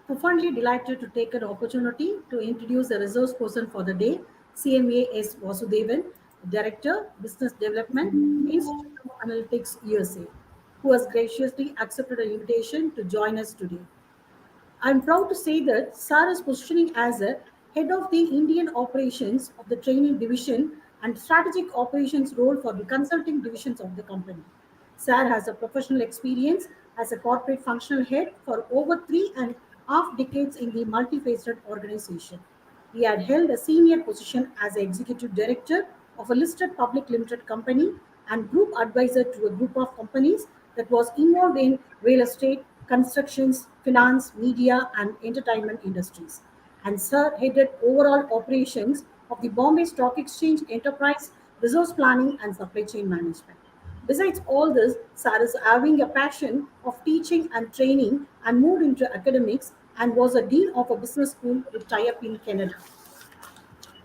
profoundly delighted to take an opportunity to introduce the resource person for the day, CMA S. Vasudevan, Director, Business Development, Institute of Analytics, USA, who has graciously accepted an invitation to join us today. I'm proud to say that SAR is positioning as a head of the Indian operations of the training division and strategic operations role for the consulting divisions of the company. SAR has a professional experience as a corporate functional head for over 3.5 decades in the multifaceted organization. He had held a senior position as executive director of a listed public limited company and group advisor to a group of companies that was involved in real estate, constructions, finance, media, and entertainment industries. And Sir headed overall operations of the Bombay Stock Exchange enterprise, resource planning, and supply chain management. Besides all this, Sar is having a passion of teaching and training and moved into academics and was a dean of a business school with tie-up in Canada.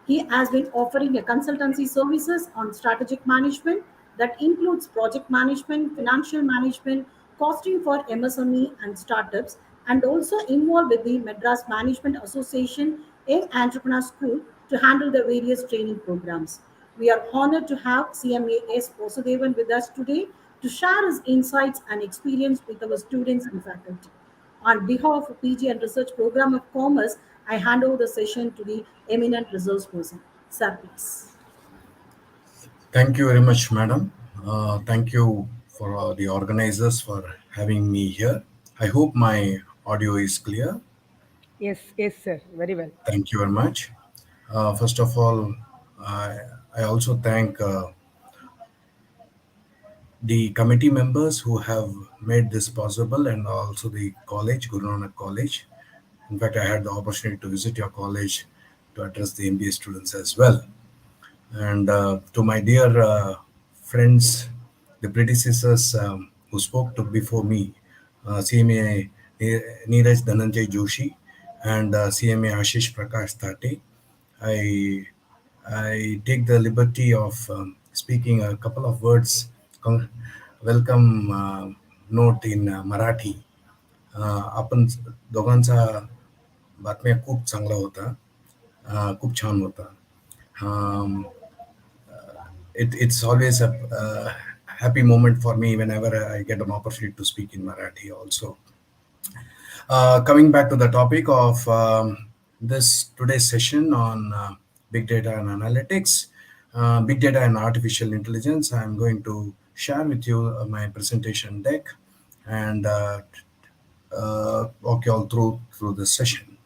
He has been offering a consultancy services on strategic management that includes project management, financial management, costing for MSME and startups, and also involved with the Madras Management Association Young Entrepreneur School to handle the various training programs. We are honored to have CMAS Vasudevan with us today to share his insights and experience with our students and faculty. On behalf of PG and Research Program of Commerce, I hand over the session to the eminent resource person. Sir, please. Thank you very much, madam. Thank you for the organizers for having me here. I hope my audio is clear. Yes, yes, sir. Very well. Thank you very much. First of all, I also thank the committee members who have made this possible, and also the college, Guru Nanak College. In fact, I had the opportunity to visit your college to address the MBA students as well. And to my dear friends, the predecessors who spoke to before me, CMA Neeraj Dhananjay Joshi and CMA Ashish Prakash Thate, I take the liberty of speaking a couple of words. Welcome note in Marathi. आपण दोघांचा बातम्या खूप चांगला होता, खूप छान होता. Um, it's always a happy moment for me whenever I get an opportunity to speak in Marathi also. Coming back to the topic of this today's session on big data and analytics, big data and artificial intelligence, I'm going to share with you my presentation deck and walk you all through this session.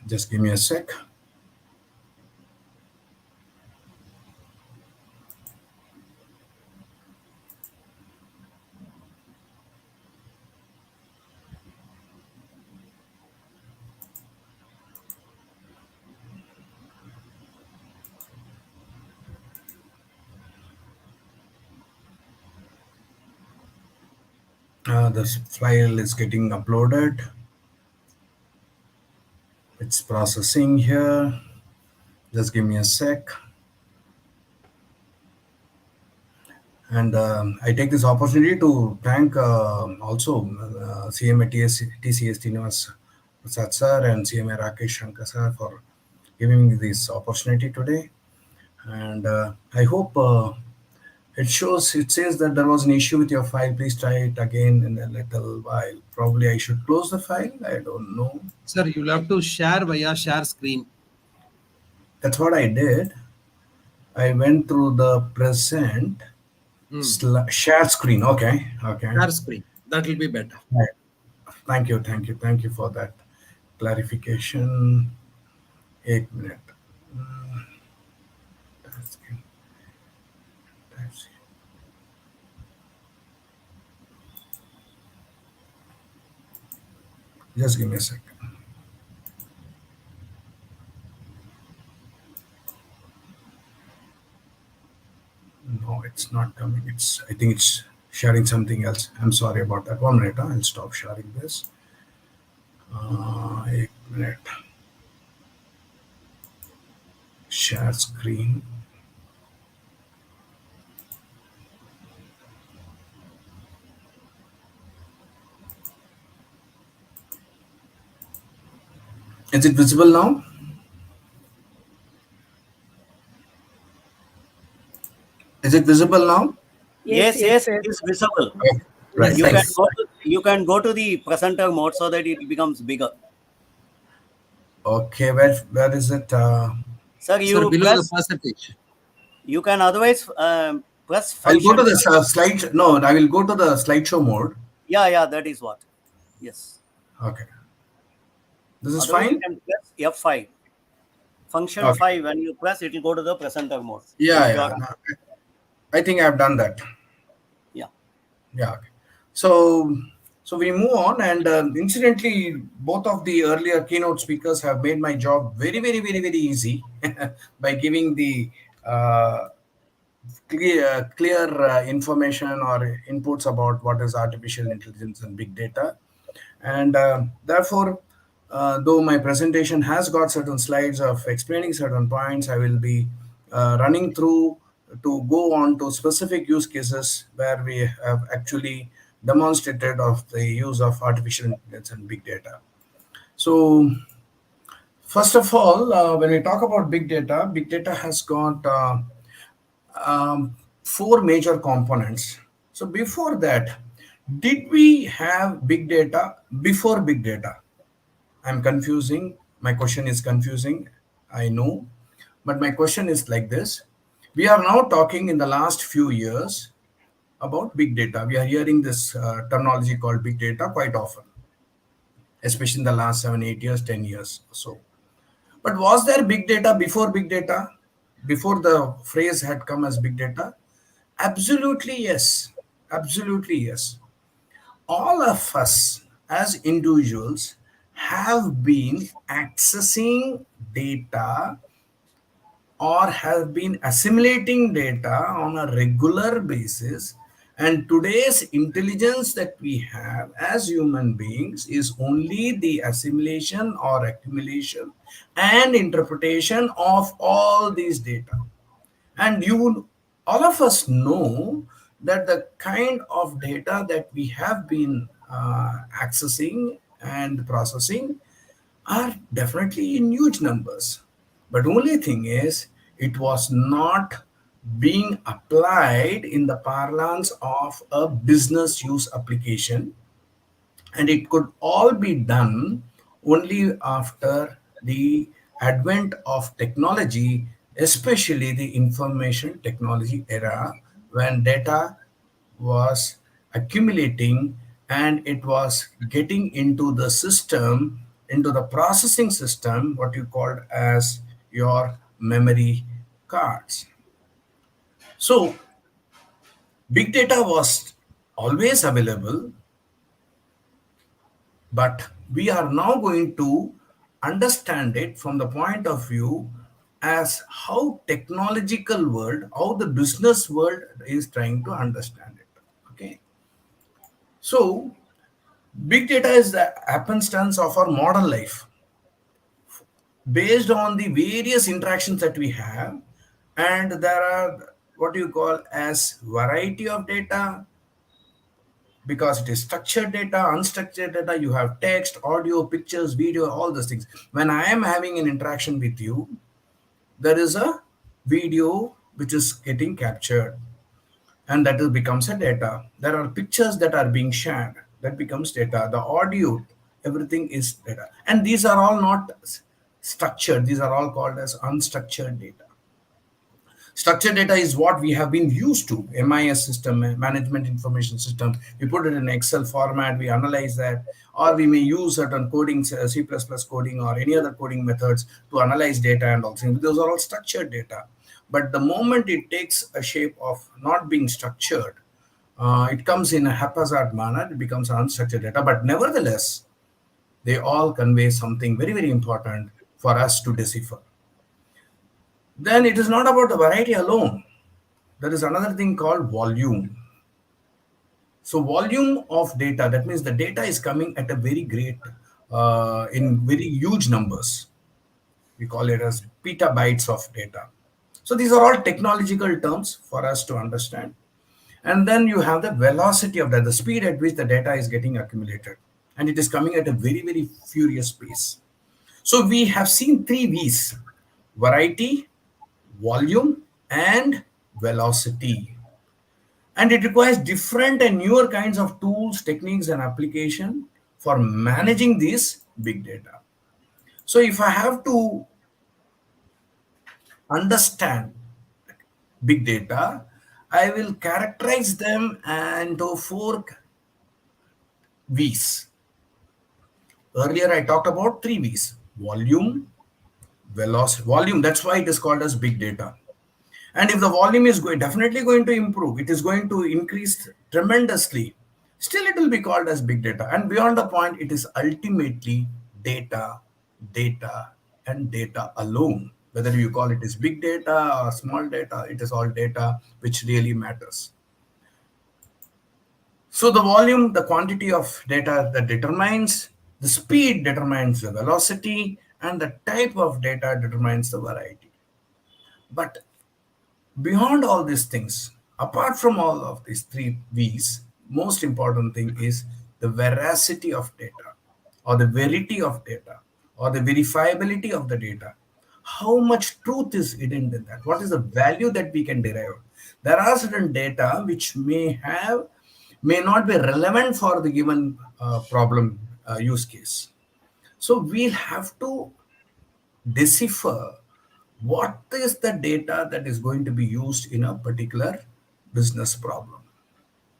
Just give me a sec. This file is getting uploaded. It's processing here. Just give me a sec. And I take this opportunity to thank also CMA TCS Tinivas Prasad sir and CMA Rakesh Shankar sir for giving me this opportunity today. And I hope it says that there was an issue with your file. Please try it again in a little while. Probably I should close the file. I don't know. Sir, you'll have to share via share screen. That's what I did. I went through the present share screen. Okay. Share screen. That will be better. Right. Thank you for that clarification. 1 minute. Just give me a second. No, it's not coming. I think it's sharing something else. I'm sorry about that. 1 minute. I'll stop sharing this. 1 minute. Share screen. Is it visible now? Is it visible now? Yes, it is visible. Okay. Right. You can go to the presenter mode so that it becomes bigger. Okay, where is it? Sir, Sir, below the percentage. You can otherwise press I'll function. go to the slide. No, I will go to the slideshow mode. Yeah, that is what. Yes. Okay. This is Otherwise, fine. You can press F5. Function 5, when you press, it will go to the presenter mode. Yeah. I think I've done that. Yeah. Okay. So we move on, and incidentally, both of the earlier keynote speakers have made my job very, very, very, very easy by giving the clear information or inputs about what is artificial intelligence and big data. And therefore, though my presentation has got certain slides of explaining certain points, I will be running through to go on to specific use cases where we have actually demonstrated of the use of artificial intelligence and big data. So first of all, when we talk about big data has got 4 major components. So before that, did we have big data before big data? I'm confusing. My question is confusing. I know. But my question is like this. We are now talking in the last few years about big data. We are hearing this terminology called big data quite often, especially in the last 7, 8 years, 10 years or so. But was there big data before big data? Before the phrase had come as big data? Absolutely yes. Absolutely yes. All of us as individuals have been accessing data or have been assimilating data on a regular basis And today's intelligence that we have as human beings is only the assimilation or accumulation and interpretation of all these data. And all of us know that the kind of data that we have been accessing and processing are definitely in huge numbers. But only thing is, it was not being applied in the parlance of a business use application, and it could all be done only after the advent of technology, especially the information technology era, when data was accumulating and it was getting into the system, into the processing system, what you called as your memory cards. So big data was always available, but we are now going to understand it from the point of view as how technological world, how the business world is trying to understand it. Okay, so big data is the happenstance of our modern life based on the various interactions that we have, and there are what you call as variety of data, because it is structured data, unstructured data. You have text, audio, pictures, video, all those things. When I am having an interaction with you, there is a video which is getting captured, and that becomes a data. There are pictures that are being shared, that becomes data. The audio, everything is data, and these are all not structured. These are all called as unstructured data. Structured data is what we have been used to. MIS system, management information system. We put it in Excel format, we analyze that, or we may use certain coding, C++ coding or any other coding methods to analyze data and all things. Those are all structured data. But the moment it takes a shape of not being structured, it comes in a haphazard manner, it becomes unstructured data. But nevertheless, they all convey something very, very important for us to decipher. Then it is not about the variety alone. There is another thing called volume. So volume of data, that means the data is coming at a very great, in very huge numbers. We call it as petabytes of data. So these are all technological terms for us to understand. And then you have the velocity of that, the speed at which the data is getting accumulated. And it is coming at a very, very furious pace. So we have seen three V's: variety, volume, and velocity. And it requires different and newer kinds of tools, techniques, and application for managing this big data. So if I have to understand big data, I will characterize them into four V's. Earlier I talked about three V's: volume, velocity, volume. That's why it is called as big data. And if the volume is definitely going to improve, it is going to increase tremendously, still it will be called as big data. And beyond the point, it is ultimately data, data, and data alone. Whether you call it is big data or small data, it is all data which really matters. So the volume, the quantity of data that determines, the speed determines the velocity, and the type of data determines the variety. But beyond all these things, apart from all of these three V's, most important thing is the veracity of data, or the verity of data, or the verifiability of the data. How much truth is hidden in that? What is the value that we can derive? There are certain data which may not be relevant for the given problem use case. So we'll have to decipher what is the data that is going to be used in a particular business problem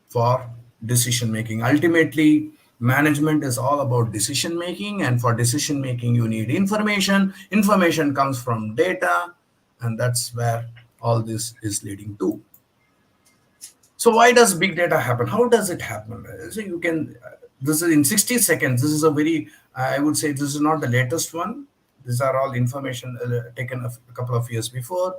for decision making. Ultimately, management is all about decision making, and for decision making you need information. Information comes from data, and that's where all this is leading to. So why does big data happen? How does it happen? So you can, this is in 60 seconds. This is a very, I would say this is not the latest one. These are all information taken a couple of years before.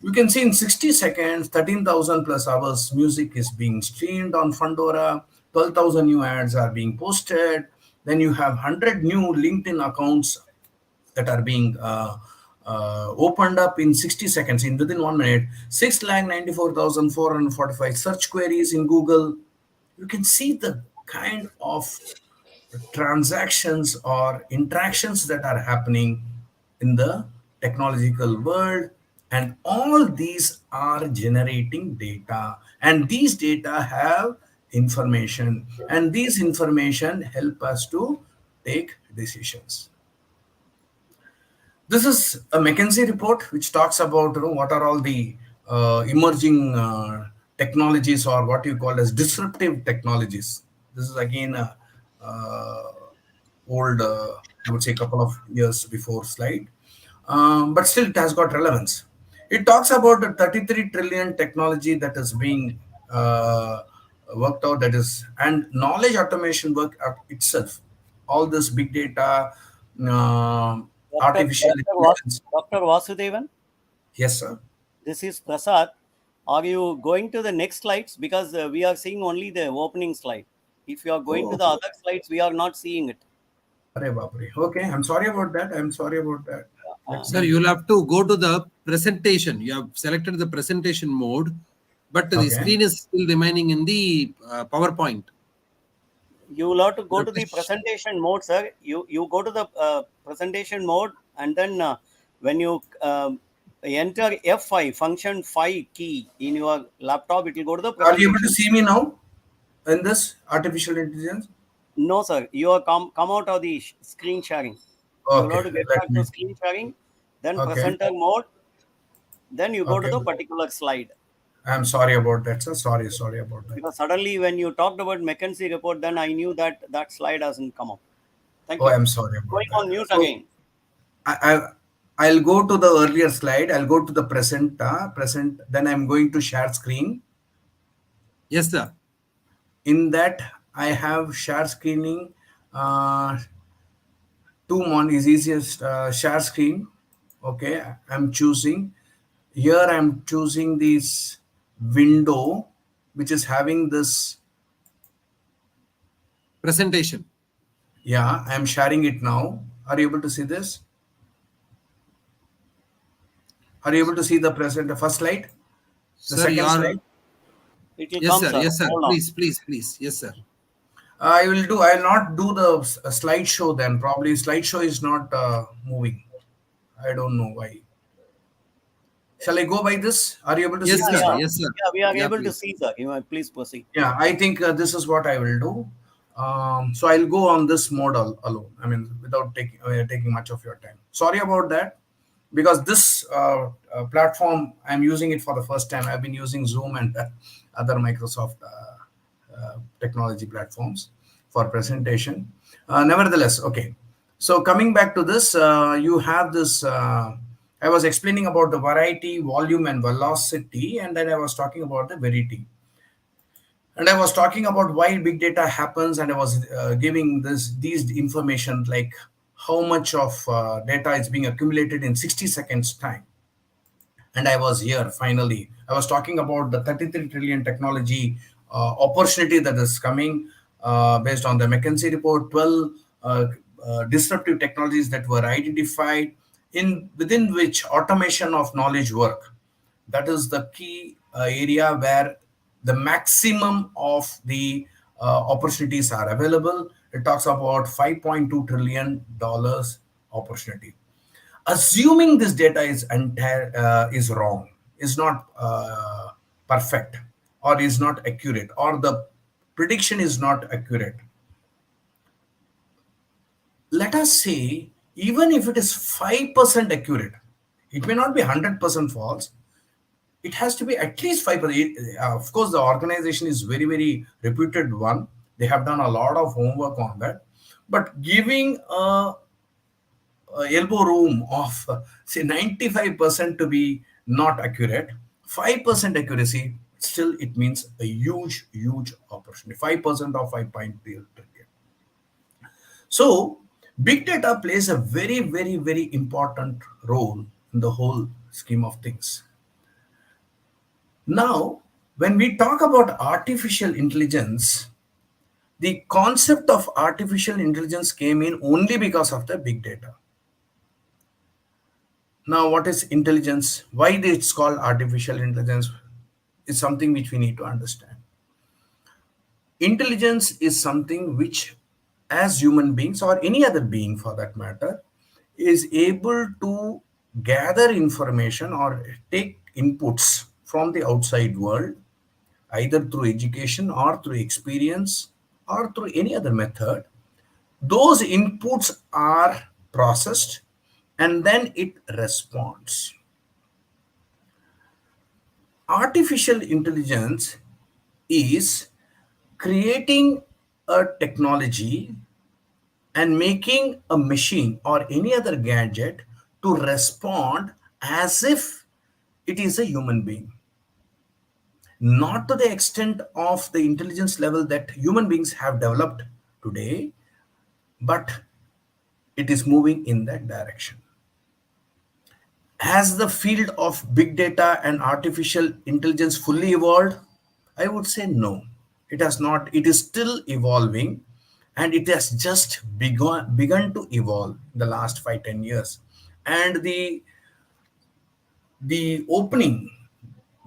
You can see in 60 seconds, 13,000 plus hours music is being streamed on Fundora, 12,000 new ads are being posted. Then you have 100 new LinkedIn accounts that are being opened up in 60 seconds, in within 1 minute. 6,94,445 search queries in Google. You can see the kind of transactions or interactions that are happening in the technological world, and all these are generating data, and these data have information, and these information help us to take decisions. This is a McKinsey report which talks about, what are all the emerging technologies, or what you call as disruptive technologies. This is again a old, I would say, couple of years before slide, but still it has got relevance. It talks about the 33 trillion technology that is being worked out, that is, and knowledge automation work out itself. All this big data, uh, artificial intelligence. Dr. Vasudevan, Yes, sir. this is Prasad. Are you going to the next slides? Because we are seeing only the opening slide. If you are going to the other slides, we are not seeing it. Arre Bapre. Okay, I'm sorry about that. I'm sorry about that. Let's Sir, see. you'll have to go to the presentation. You have selected the presentation mode, but the Okay. screen is still remaining in the PowerPoint. You will have to go to the presentation mode, sir. You go to the presentation mode, and then when you enter F5 function 5 key in your laptop, it will go to the Are you able to presentation. see me now in this artificial intelligence? No, sir. You are come out of the screen sharing. You will Okay, have to get let back me. to screen sharing, then Okay, presenter mode, then you go to okay. the particular slide. I'm sorry about that, sir. Sorry about that. Because suddenly when you talked about McKinsey report, then I knew that that slide hasn't come up. Thank Oh, you. I'm sorry about Going that. on mute So again. I'll go to the earlier slide. I'll go to the present. Then I'm going to share screen. Yes, sir. In that, I have share screening. One is easiest, share screen. Okay, I'm choosing. Here I'm choosing this window, which is having this. Presentation. Yeah, I'm sharing it now. Are you able to see this? Are you able to see the first slide? The Sir, you second are. slide? It will Yes, come, sir. sir. Yes, sir. Hold on. Please. Yes, sir. I'll not do the slideshow then. Probably slideshow is not moving. I don't know why. Shall I go by this? Are you able to see Yes, Yeah, this sir. yeah. now? Yes, sir. Yeah, we are Yeah, able to please. see, sir. You may please proceed. Yeah, I think this is what I will do. So I'll go on this mode alone. I mean, without taking much of your time. Sorry about that, because this platform, I'm using it for the first time. I've been using Zoom and other Microsoft technology platforms for presentation. Nevertheless, okay. So coming back to this, you have this. I was explaining about the variety, volume, and velocity, and then I was talking about the verity. And I was talking about why big data happens, and I was giving these information, like how much of data is being accumulated in 60 seconds time. And I was here finally. I was talking about the 33 trillion technology opportunity that is coming based on the McKinsey report. 12 disruptive technologies that were identified, in within which automation of knowledge work, that is the key area where the maximum of the opportunities are available. It talks about $5.2 trillion opportunity. Assuming this data is entire is wrong, is not perfect, or is not accurate, or the prediction is not accurate, let us say, even if it is 5% accurate, it may not be 100% false. It has to be at least 5%. Of course, the organization is very, very reputed one. They have done a lot of homework on that. But giving elbow room of say 95% to be not accurate, 5% accuracy, still it means a huge opportunity. 5% of 5.3 trillion. So big data plays a very, very, very important role in the whole scheme of things. Now, when we talk about artificial intelligence, the concept of artificial intelligence came in only because of the big data. Now, what is intelligence? Why it's called artificial intelligence is something which we need to understand. Intelligence is something which, as human beings or any other being for that matter, is able to gather information or take inputs from the outside world, either through education or through experience or through any other method. Those inputs are processed and then it responds. Artificial intelligence is creating a technology and making a machine or any other gadget to respond as if it is a human being. Not to the extent of the intelligence level that human beings have developed today, but it is moving in that direction. Has the field of big data and artificial intelligence fully evolved? I would say no. It has not. It is still evolving, and it has just begun to evolve in the last 5-10 years. And the opening,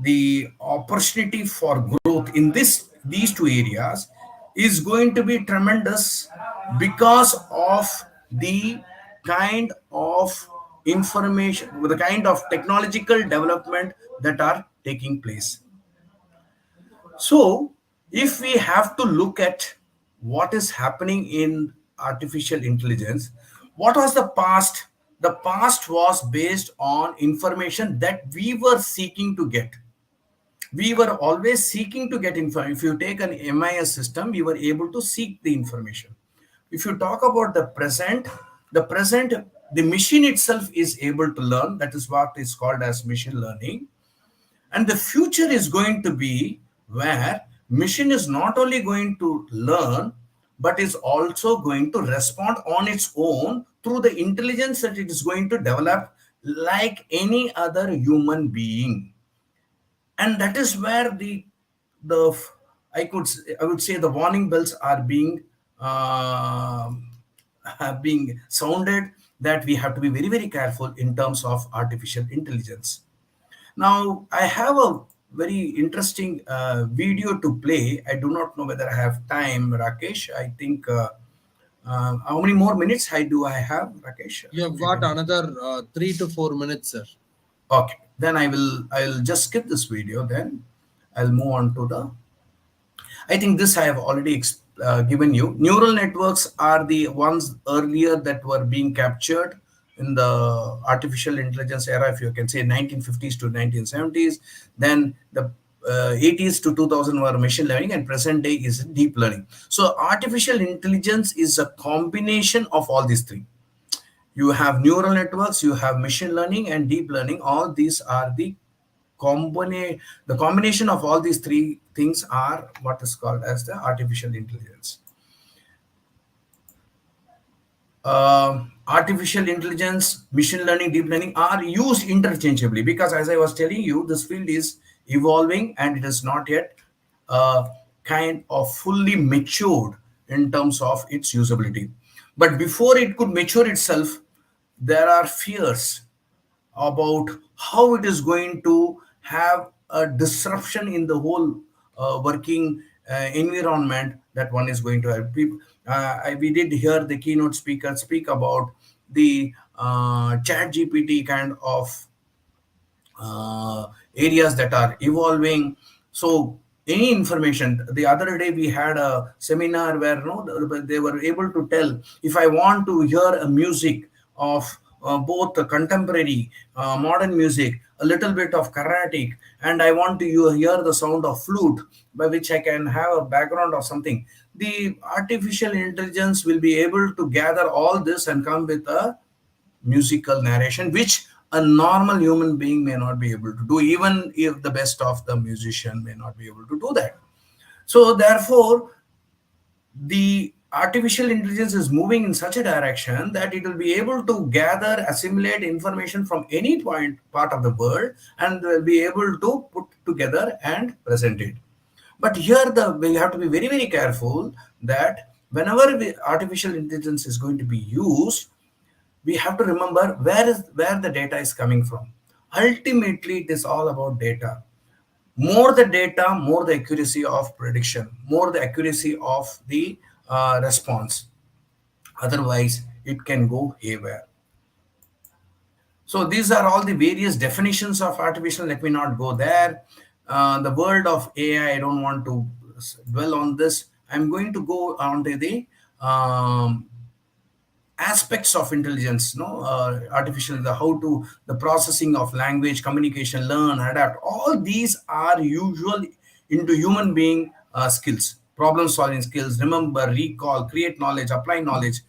the opportunity for growth in these two areas is going to be tremendous because of the kind of information, the kind of technological development that are taking place. So if we have to look at what is happening in artificial intelligence, what was the past? The past was based on information that we were seeking to get. We were always seeking to get information. If you take an MIS system, we were able to seek the information. If you talk about the machine itself is able to learn. That is what is called as machine learning. And the future is going to be where machine is not only going to learn, but is also going to respond on its own through the intelligence that it is going to develop like any other human being. And that is where the I would say the warning bells are being sounded, that we have to be very, very careful in terms of artificial intelligence. Now, I have a very interesting video to play. I do not know whether I have time, Rakesh. I think how many more minutes do I have, Rakesh? You have got another 3 to 4 minutes, sir. Okay, then I'll just skip this video. Then I'll move on to the. I think this I have already given you. Neural networks are the ones earlier that were being captured in the artificial intelligence era, if you can say 1950s to 1970s. Then the 80s to 2000 were machine learning, and present day is deep learning. So artificial intelligence is a combination of all these three. You have neural networks, you have machine learning and deep learning. All these are the combination of all these three things are what is called as the artificial intelligence. Artificial intelligence, machine learning, deep learning are used interchangeably, because as I was telling you, this field is evolving and it is not yet kind of fully matured in terms of its usability. But before it could mature itself, there are fears about how it is going to have a disruption in the whole working environment that one is going to have. We did hear the keynote speaker speak about the chat GPT kind of areas that are evolving. So any information, the other day we had a seminar where they were able to tell, if I want to hear a music of both contemporary modern music, a little bit of Carnatic, and I want to hear the sound of flute, by which I can have a background of something, the artificial intelligence will be able to gather all this and come with a musical narration, which a normal human being may not be able to do, even if the best of the musician may not be able to do that. So therefore, the artificial intelligence is moving in such a direction that it will be able to gather, assimilate information from any part of the world, and will be able to put together and present it. But here we have to be very, very careful that whenever artificial intelligence is going to be used, we have to remember where the data is coming from. Ultimately, it is all about data. More the data, more the accuracy of prediction, more the accuracy of the response. Otherwise, it can go haywire. So these are all the various definitions of artificial. Let me not go there. The world of AI, I don't want to dwell on this. I'm going to go on to the aspects of intelligence, artificial, the processing of language, communication, learn, adapt. All these are usual into human being skills, problem solving skills, remember, recall, create knowledge, apply knowledge.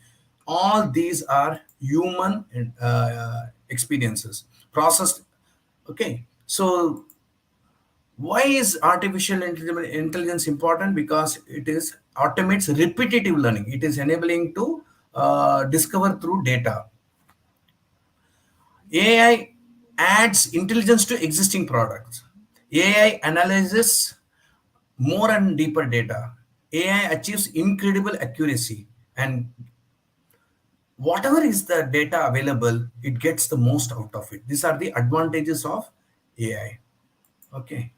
All these are human experiences processed. Okay, so why is artificial intelligence important? Because it is automates repetitive learning. It is enabling to discover through data. AI adds intelligence to existing products. AI analyzes more and deeper data. AI achieves incredible accuracy, and whatever is the data available, it gets the most out of it. These are the advantages of AI. Okay.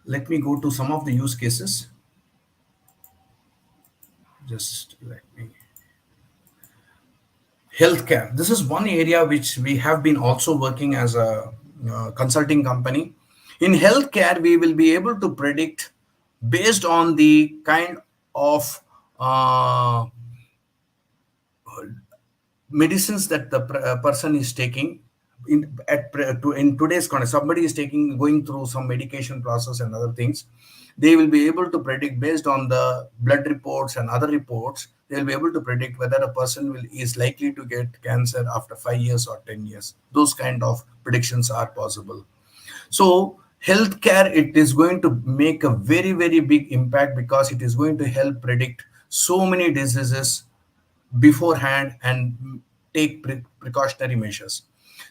Let me go to some of the use cases. Just let me. Healthcare. This is one area which we have been also working as a consulting company. In healthcare, we will be able to predict based on the kind of medicines that the person is taking. In today's context, somebody is going through some medication process and other things. They will be able to predict based on the blood reports and other reports. They'll be able to predict whether a person is likely to get cancer after 5 years or 10 years. Those kind of predictions are possible. So healthcare, it is going to make a very, very big impact because it is going to help predict so many diseases beforehand and take precautionary measures.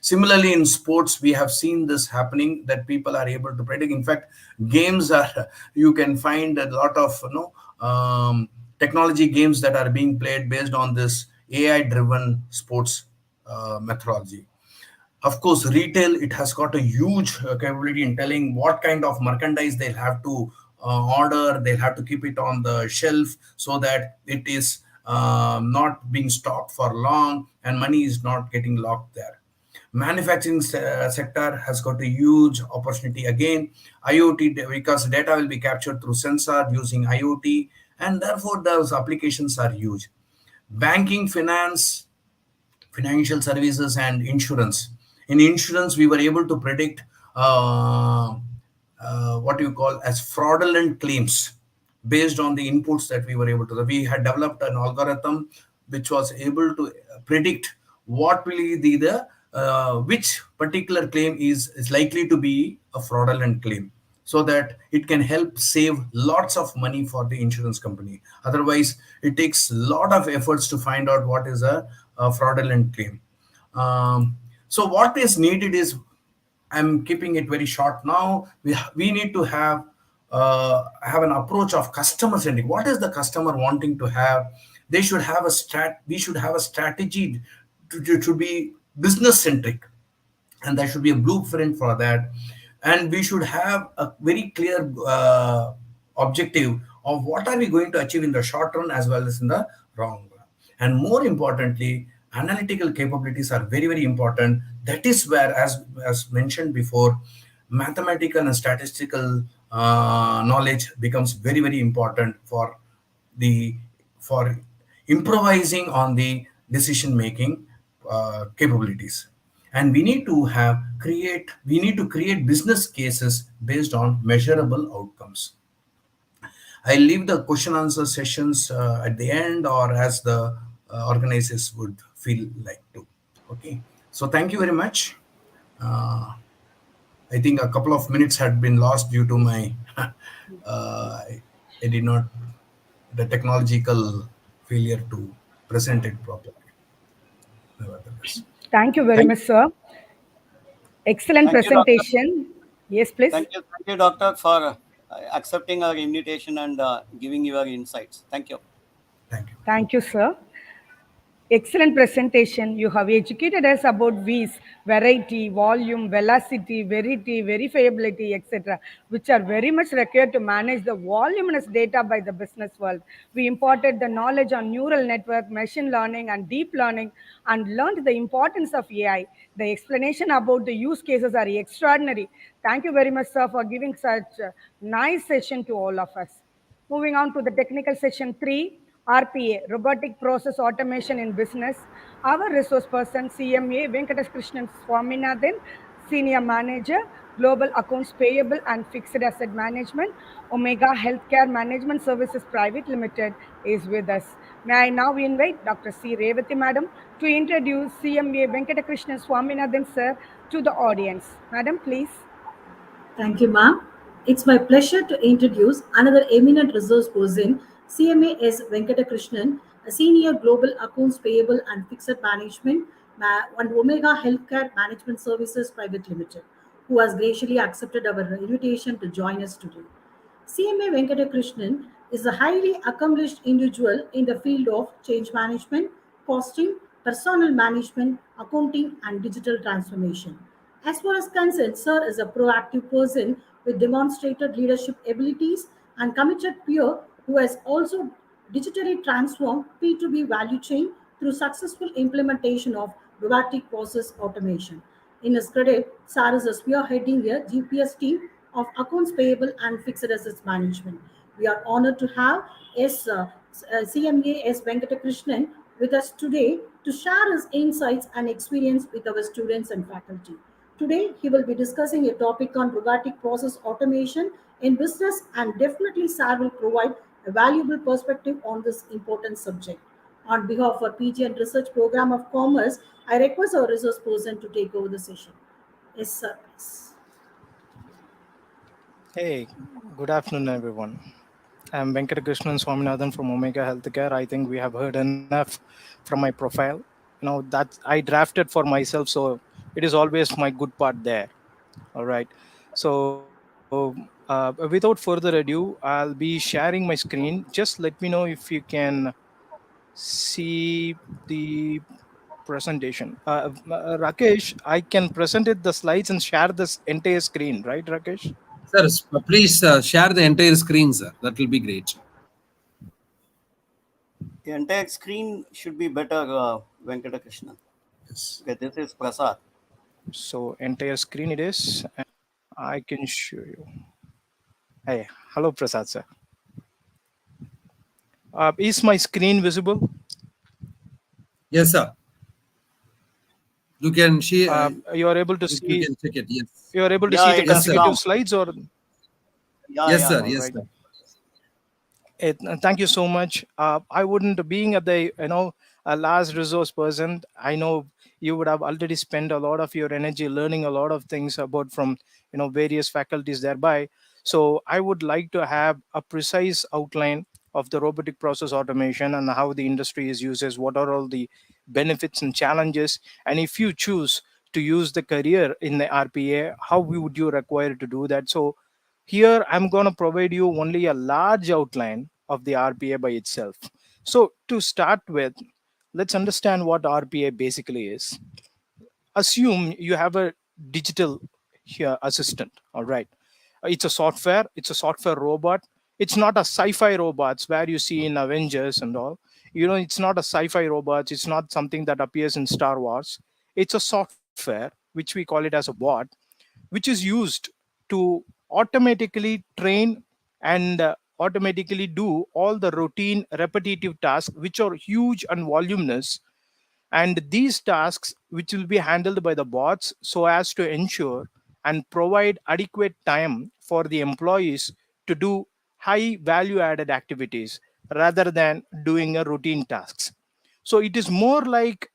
Similarly, in sports, we have seen this happening, that people are able to predict. In fact, games are, you can find a lot of technology games that are being played based on this AI driven sports methodology. Of course, retail, it has got a huge capability in telling what kind of merchandise they'll have to order. They'll have to keep it on the shelf so that it is not being stocked for long and money is not getting locked there. Manufacturing sector has got a huge opportunity. Again, IoT, because data will be captured through sensor using IoT, and therefore those applications are huge. Banking, finance, financial services, and insurance. In insurance, we were able to predict what you call as fraudulent claims based on the inputs that we were able to. We had developed an algorithm which was able to predict what will be the which particular claim is likely to be a fraudulent claim, so that it can help save lots of money for the insurance company. Otherwise, it takes a lot of efforts to find out what is a fraudulent claim. So what is needed is, I'm keeping it very short now. We need to have an approach of customer centric. What is the customer wanting to have? They should have a we should have a strategy to be business centric, and there should be a blueprint for that. And we should have a very clear objective of what are we going to achieve in the short run as well as in the long run. And more importantly, analytical capabilities are very, very important. That is where, as mentioned before, mathematical and statistical knowledge becomes very, very important for improvising on the decision making capabilities. And we need to create business cases based on measurable outcomes. I leave the question answer sessions at the end, or as the organizers would feel like to. Okay, so thank you very much. I think a couple of minutes had been lost due to my I did not the technological failure to present it properly. Nevertheless, Thank you very thank much, sir. Excellent Thank you, Doctor. presentation. Yes, please. Thank you, Doctor, for accepting our invitation and giving your insights. Thank you. thank you. Thank you, sir. Excellent presentation. You have educated us about V's, variety, volume, velocity, verity, verifiability, etc., which are very much required to manage the voluminous data by the business world. We imparted the knowledge on neural network, machine learning, and deep learning, and learned the importance of AI. The explanation about the use cases are extraordinary. Thank you very much, sir, for giving such a nice session to all of us. Moving on to the technical section 3, RPA, Robotic Process Automation in Business. Our resource person, CMA Venkatesh Krishnan Swaminathan, Senior Manager, Global Accounts Payable and Fixed Asset Management, Omega Healthcare Management Services Private Limited, is with us. May I now invite Dr. C. Revati Madam to introduce CMA Venkatekrishnan Swaminathan Sir to the audience. Madam, please. Thank you, ma'am. It's my pleasure to introduce another eminent resource person, CMAS Venkatakrishnan, a senior global accounts payable and fixed management and Omega Healthcare Management Services Private Limited, who has graciously accepted our invitation to join us today. CMA Venkatakrishnan is a highly accomplished individual in the field of change management, costing, personnel management, accounting, and digital transformation. As far as concerned, Sir is a proactive person with demonstrated leadership abilities and committed peer who has also digitally transformed P2B value chain through successful implementation of robotic process automation. In his credit, Sir is spearheading a GPS team of accounts payable and fixed assets management. We are honored to have CMA S. Venkatakrishnan with us today to share his insights and experience with our students and faculty. Today, he will be discussing a topic on robotic process automation in business, and definitely Sir will provide a valuable perspective on this important subject. On behalf of our PG and Research Program of Commerce, I request our resource person to take over the session. Yes, sir. Please. Hey, good afternoon, everyone. I'm Venkatakrishnan Swaminathan from Omega Healthcare. I think we have heard enough from my profile. That I drafted for myself, so it is always my good part there. All right. So, without further ado, I'll be sharing my screen. Just let me know if you can see the presentation. Rakesh, I can present it the slides and share this entire screen, right, Rakesh? Sir, please share the entire screen, sir. That will be great. The entire screen should be better, Venkatakrishnan. Yes. Okay, this is Prasad. So entire screen it is. And I can show you. Hey, hello, Prasad sir. Is my screen visible? Yes, sir. You can share. You are able to You see. can check it. Yes. You are able to Yeah, see the it has consecutive come. slides, or Yeah, Yes, yeah. sir. all Yes, right. sir. Thank you so much. I wouldn't, being at the a last resource person, I know you would have already spent a lot of your energy learning a lot of things about from various faculties thereby. So I would like to have a precise outline of the robotic process automation and how the industry is uses, what are all the benefits and challenges, and if you choose to use the career in the RPA, how would you require to do that? So here, I'm going to provide you only a large outline of the RPA by itself. So to start with, let's understand what RPA basically is. Assume you have a digital here assistant, all right? It's a software robot. It's not a sci-fi robots where you see in Avengers and all. It's not a sci-fi robots. It's not something that appears in Star Wars. It's a software, which we call it as a bot, which is used to automatically train and automatically do all the routine repetitive tasks which are huge and voluminous, and these tasks which will be handled by the bots so as to ensure and provide adequate time for the employees to do high value added activities rather than doing a routine tasks. So it is more like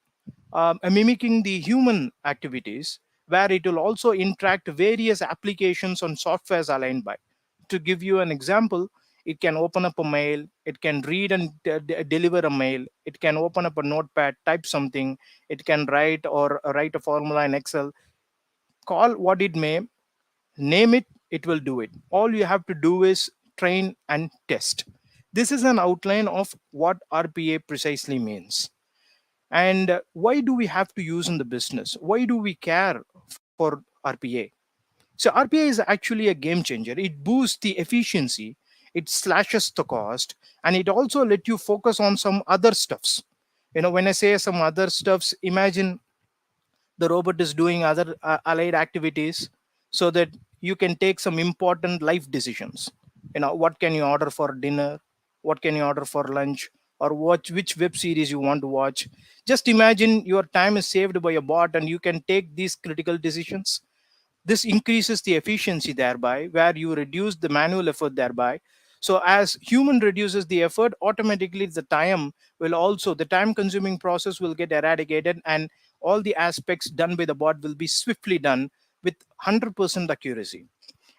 mimicking the human activities, where it will also interact various applications on softwares aligned by. To give you an example, it can open up a mail, it can read and deliver a mail, it can open up a notepad, type something, it can write or write a formula in Excel. Call what it may, name it, it will do it. All you have to do is train and test. This is an outline of what RPA precisely means. And why do we have to use in the business? Why do we care for RPA? So RPA is actually a game changer. It boosts the efficiency, it slashes the cost, and it also let you focus on some other stuffs. When I say some other stuffs, imagine the robot is doing other allied activities, so that you can take some important life decisions. What can you order for dinner, what can you order for lunch, or watch which web series you want to watch. Just imagine your time is saved by a bot and you can take these critical decisions. This increases the efficiency thereby, where you reduce the manual effort thereby. So as human reduces the effort, automatically the time consuming process will get eradicated, and all the aspects done by the bot will be swiftly done with 100% accuracy.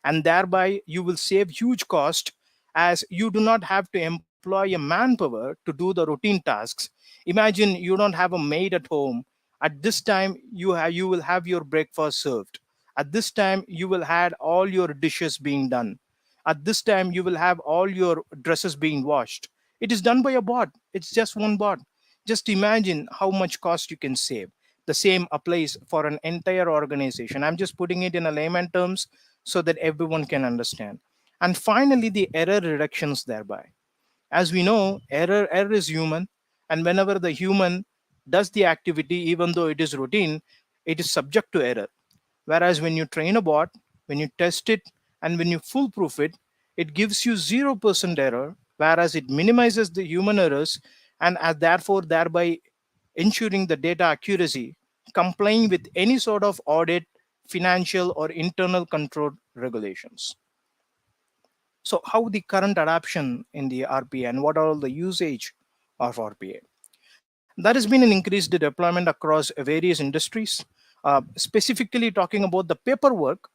And thereby you will save huge cost, as you do not have to employ a manpower to do the routine tasks. Imagine you don't have a maid at home. At this time you will have your breakfast served. At this time you will have all your dishes being done. At this time you will have all your dresses being washed. It is done by a bot. It's just one bot. Just imagine how much cost you can save. The same applies for an entire organization. I'm just putting it in a layman terms so that everyone can understand. And finally, the error reductions thereby. As we know, error is human, and whenever the human does the activity, even though it is routine, it is subject to error. Whereas when you train a bot, when you test it, and when you foolproof it, it gives you 0% error, whereas it minimizes the human errors, and therefore thereby ensuring the data accuracy, complying with any sort of audit, financial or internal control regulations. So how the current adoption in the RPA, and what are all the usage of RPA? There has been an increased deployment across various industries. Specifically talking about the paperwork,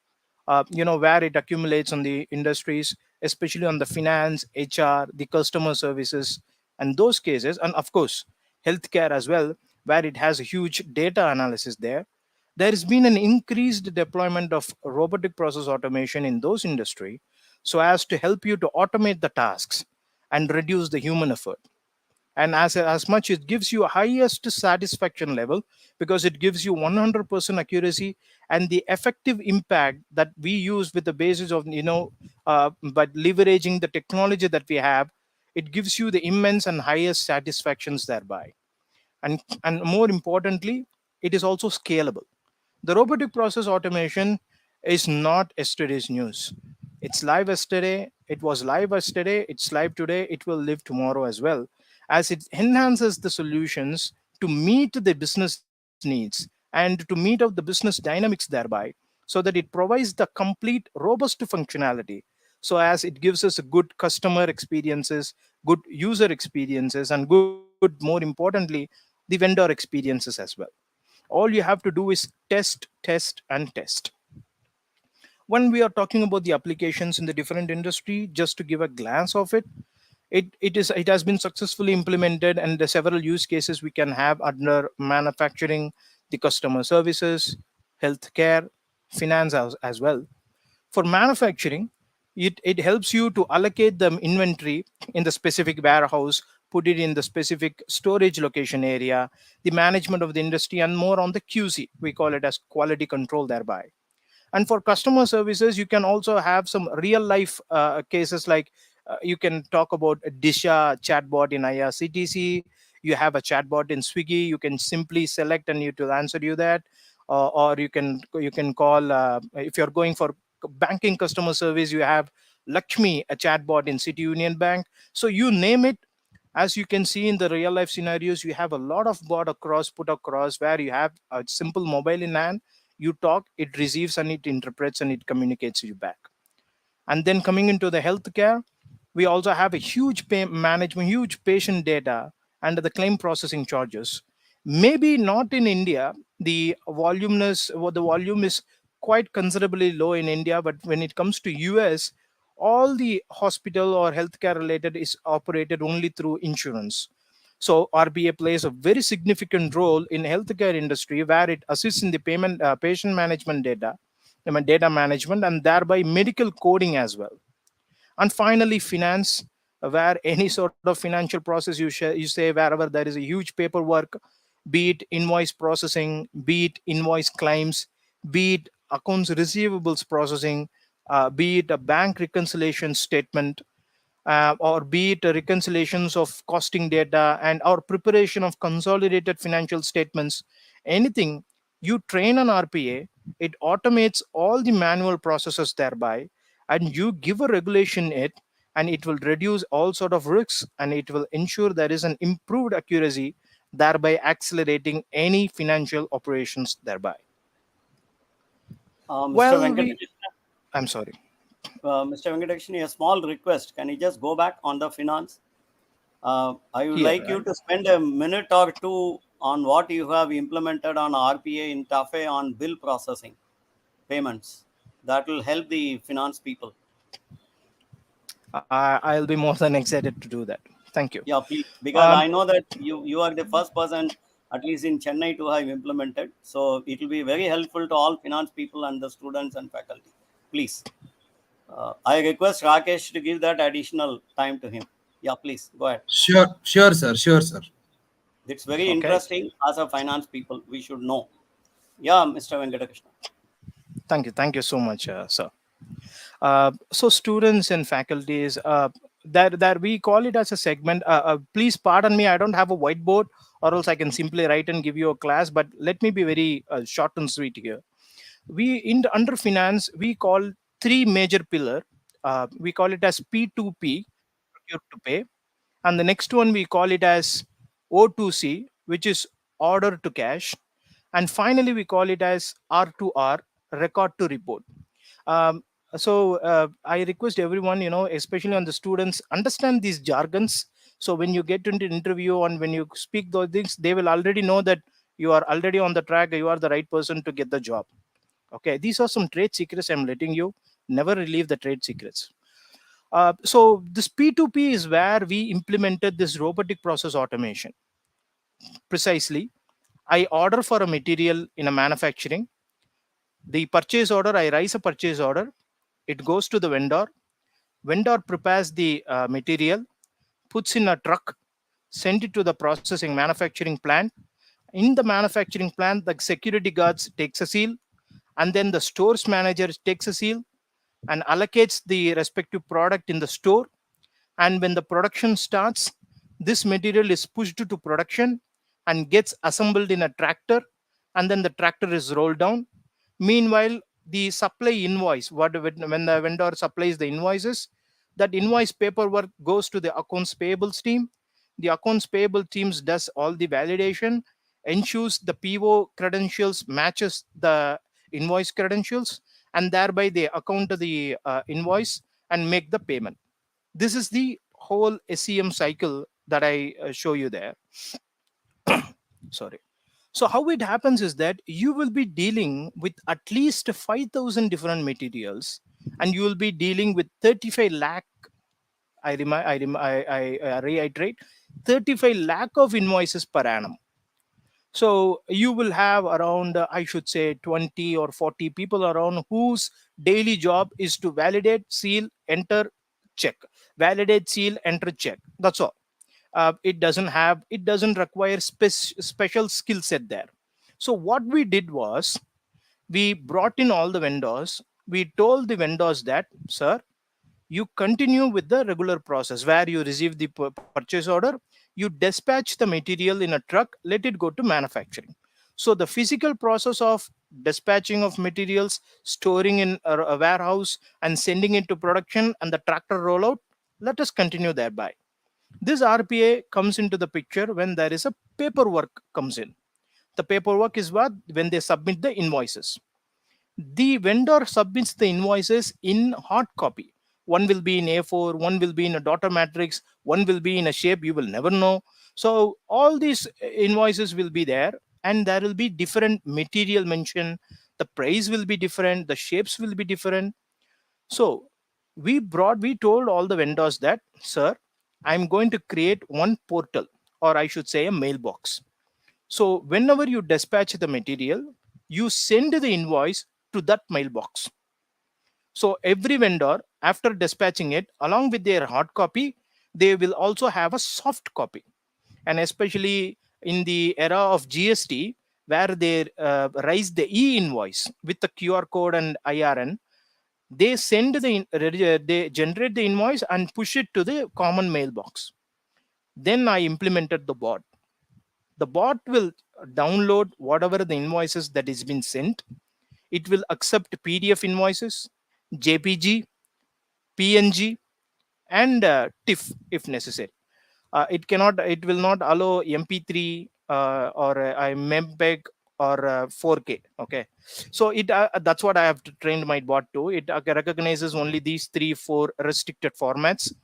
where it accumulates on the industries, especially on the finance, HR, the customer services, and those cases, and of course, healthcare as well, where it has a huge data analysis there. There has been an increased deployment of robotic process automation in those industry, so as to help you to automate the tasks and reduce the human effort. And as much it gives you a highest satisfaction level, because it gives you 100% accuracy, and the effective impact that we use with the basis of but leveraging the technology that we have, it gives you the immense and highest satisfactions thereby. And more importantly, it is also scalable. The robotic process automation is not yesterday's news. It's live yesterday, it was live yesterday, it's live today, it will live tomorrow as well, as it enhances the solutions to meet the business needs and to meet out the business dynamics thereby, so that it provides the complete robust functionality, so as it gives us a good customer experiences, good user experiences, and good, more importantly, the vendor experiences as well. All you have to do is test, test, and test. When we are talking about the applications in the different industry, just to give a glance of it, it has been successfully implemented, and the several use cases we can have under manufacturing, the customer services, healthcare, finance as well. For manufacturing, it helps you to allocate the inventory in the specific warehouse, put it in the specific storage location area, the management of the industry, and more on the QC. We call it as quality control thereby. And for customer services, you can also have some real life cases, like you can talk about a Disha chatbot in IRCTC. You have a chatbot in Swiggy. You can simply select and it will answer you that. Or you can call, if you're going for banking customer service, you have Lakshmi, a chatbot in City Union Bank. So you name it. As you can see in the real life scenarios, you have a lot of bot put across, where you have a simple mobile in hand. You talk, it receives, and it interprets, and it communicates you back. And then coming into the healthcare, we also have a huge management, huge patient data, and the claim processing charges. Maybe not in India, The voluminous, well, the volume is quite considerably low in India, but when it comes to US, all the hospital or healthcare related is operated only through insurance. So RBA plays a very significant role in healthcare industry, where it assists in the payment patient management data, data management, and thereby medical coding as well. And finally, finance, where any sort of financial process you say wherever there is a huge paperwork, be it invoice processing, be it invoice claims, be it accounts receivables processing, be it a bank reconciliation statement, or be it reconciliations of costing data and or preparation of consolidated financial statements, anything you train on RPA, it automates all the manual processes thereby, and you give a regulation it, and it will reduce all sort of risks, and it will ensure there is an improved accuracy, thereby accelerating any financial operations thereby. Mr. Well, Venkatesh, I'm sorry. Mr. Venkatesh, a small request. Can you just go back on the finance? I would Here, like you to spend a minute or two on what you have implemented on RPA in TAFE on bill processing payments. That will help the finance people. I'll be more than excited to do that. Thank you. Yeah, please, because Um, I know that you are the first person, at least in Chennai, to have implemented. So it will be very helpful to all finance people and the students and faculty. Please, I request Rakesh to give that additional time to him. Yeah, please go ahead. Sure, sir. Sure, sir. It's very okay. interesting as a finance people. We should know. Yeah, Mr. Venkatakrishna. Thank you so much, sir. So students and faculties, that we call it as a segment. Please pardon me, I don't have a whiteboard, or else I can simply write and give you a class. But let me be very short and sweet here. We in under finance we call three major pillar. We call it as P2P, procure to pay, and the next one we call it as O2C, which is order to cash, and finally we call it as R2R, record to report. um, I request everyone, especially on the students, understand these jargons. So when you get into interview and when you speak those things, they will already know that you are already on the track, you are the right person to get the job. Okay, these are some trade secrets I'm letting you. Never relieve the trade secrets. So this P2P is where we implemented this robotic process automation. Precisely, I order for a material in a manufacturing. The purchase order, I raise a purchase order. It goes to the vendor. Vendor prepares the material, puts in a truck, send it to the processing manufacturing plant. In the manufacturing plant, the security guards takes a seal, and then the stores manager takes a seal and allocates the respective product in the store. And when the production starts, this material is pushed to production and gets assembled in a tractor, and then the tractor is rolled down. Meanwhile, the supply invoice, when the vendor supplies the invoices, that invoice paperwork goes to the accounts payables team. The accounts payable teams does all the validation, ensures the PO credentials matches the invoice credentials, and thereby they account the invoice and make the payment. This is the whole SEM cycle that I show you there. Sorry. So how it happens is that you will be dealing with at least 5,000 different materials, and you will be dealing with 35 lakh. I reiterate, 35 lakh of invoices per annum. So you will have around, I should say, 20 or 40 people around whose daily job is to validate, seal, enter, check. Validate, seal, enter, check. That's all. It doesn't require special skill set there. So what we did was, we brought in all the vendors. We told the vendors that, sir, you continue with the regular process where you receive the purchase order, you dispatch the material in a truck, let it go to manufacturing. So the physical process of dispatching of materials, storing in a warehouse, and sending it to production and the tractor rollout, let us continue thereby. This RPA comes into the picture when there is a paperwork comes in. The paperwork is what? When they submit the invoices. The vendor submits the invoices in hard copy. One will be in A4, one will be in a data matrix, one will be in a shape you will never know. So all these invoices will be there, and there will be different material mentioned. The price will be different, the shapes will be different. So we told all the vendors that, sir, I'm going to create one portal, or I should say a mailbox. So whenever you dispatch the material, you send the invoice to that mailbox. So every vendor, after dispatching it, along with their hard copy, they will also have a soft copy. And especially in the era of GST, where they raise the e-invoice with the QR code and IRN, they send they generate the invoice and push it to the common mailbox. Then I implemented the bot. The bot will download whatever the invoices that is been sent. It will accept PDF invoices, JPG, PNG, and TIFF if necessary. It will not allow MP3 or MPEG or 4K. Okay, so that's what I have trained my bot to. It recognizes only these 3-4 restricted formats.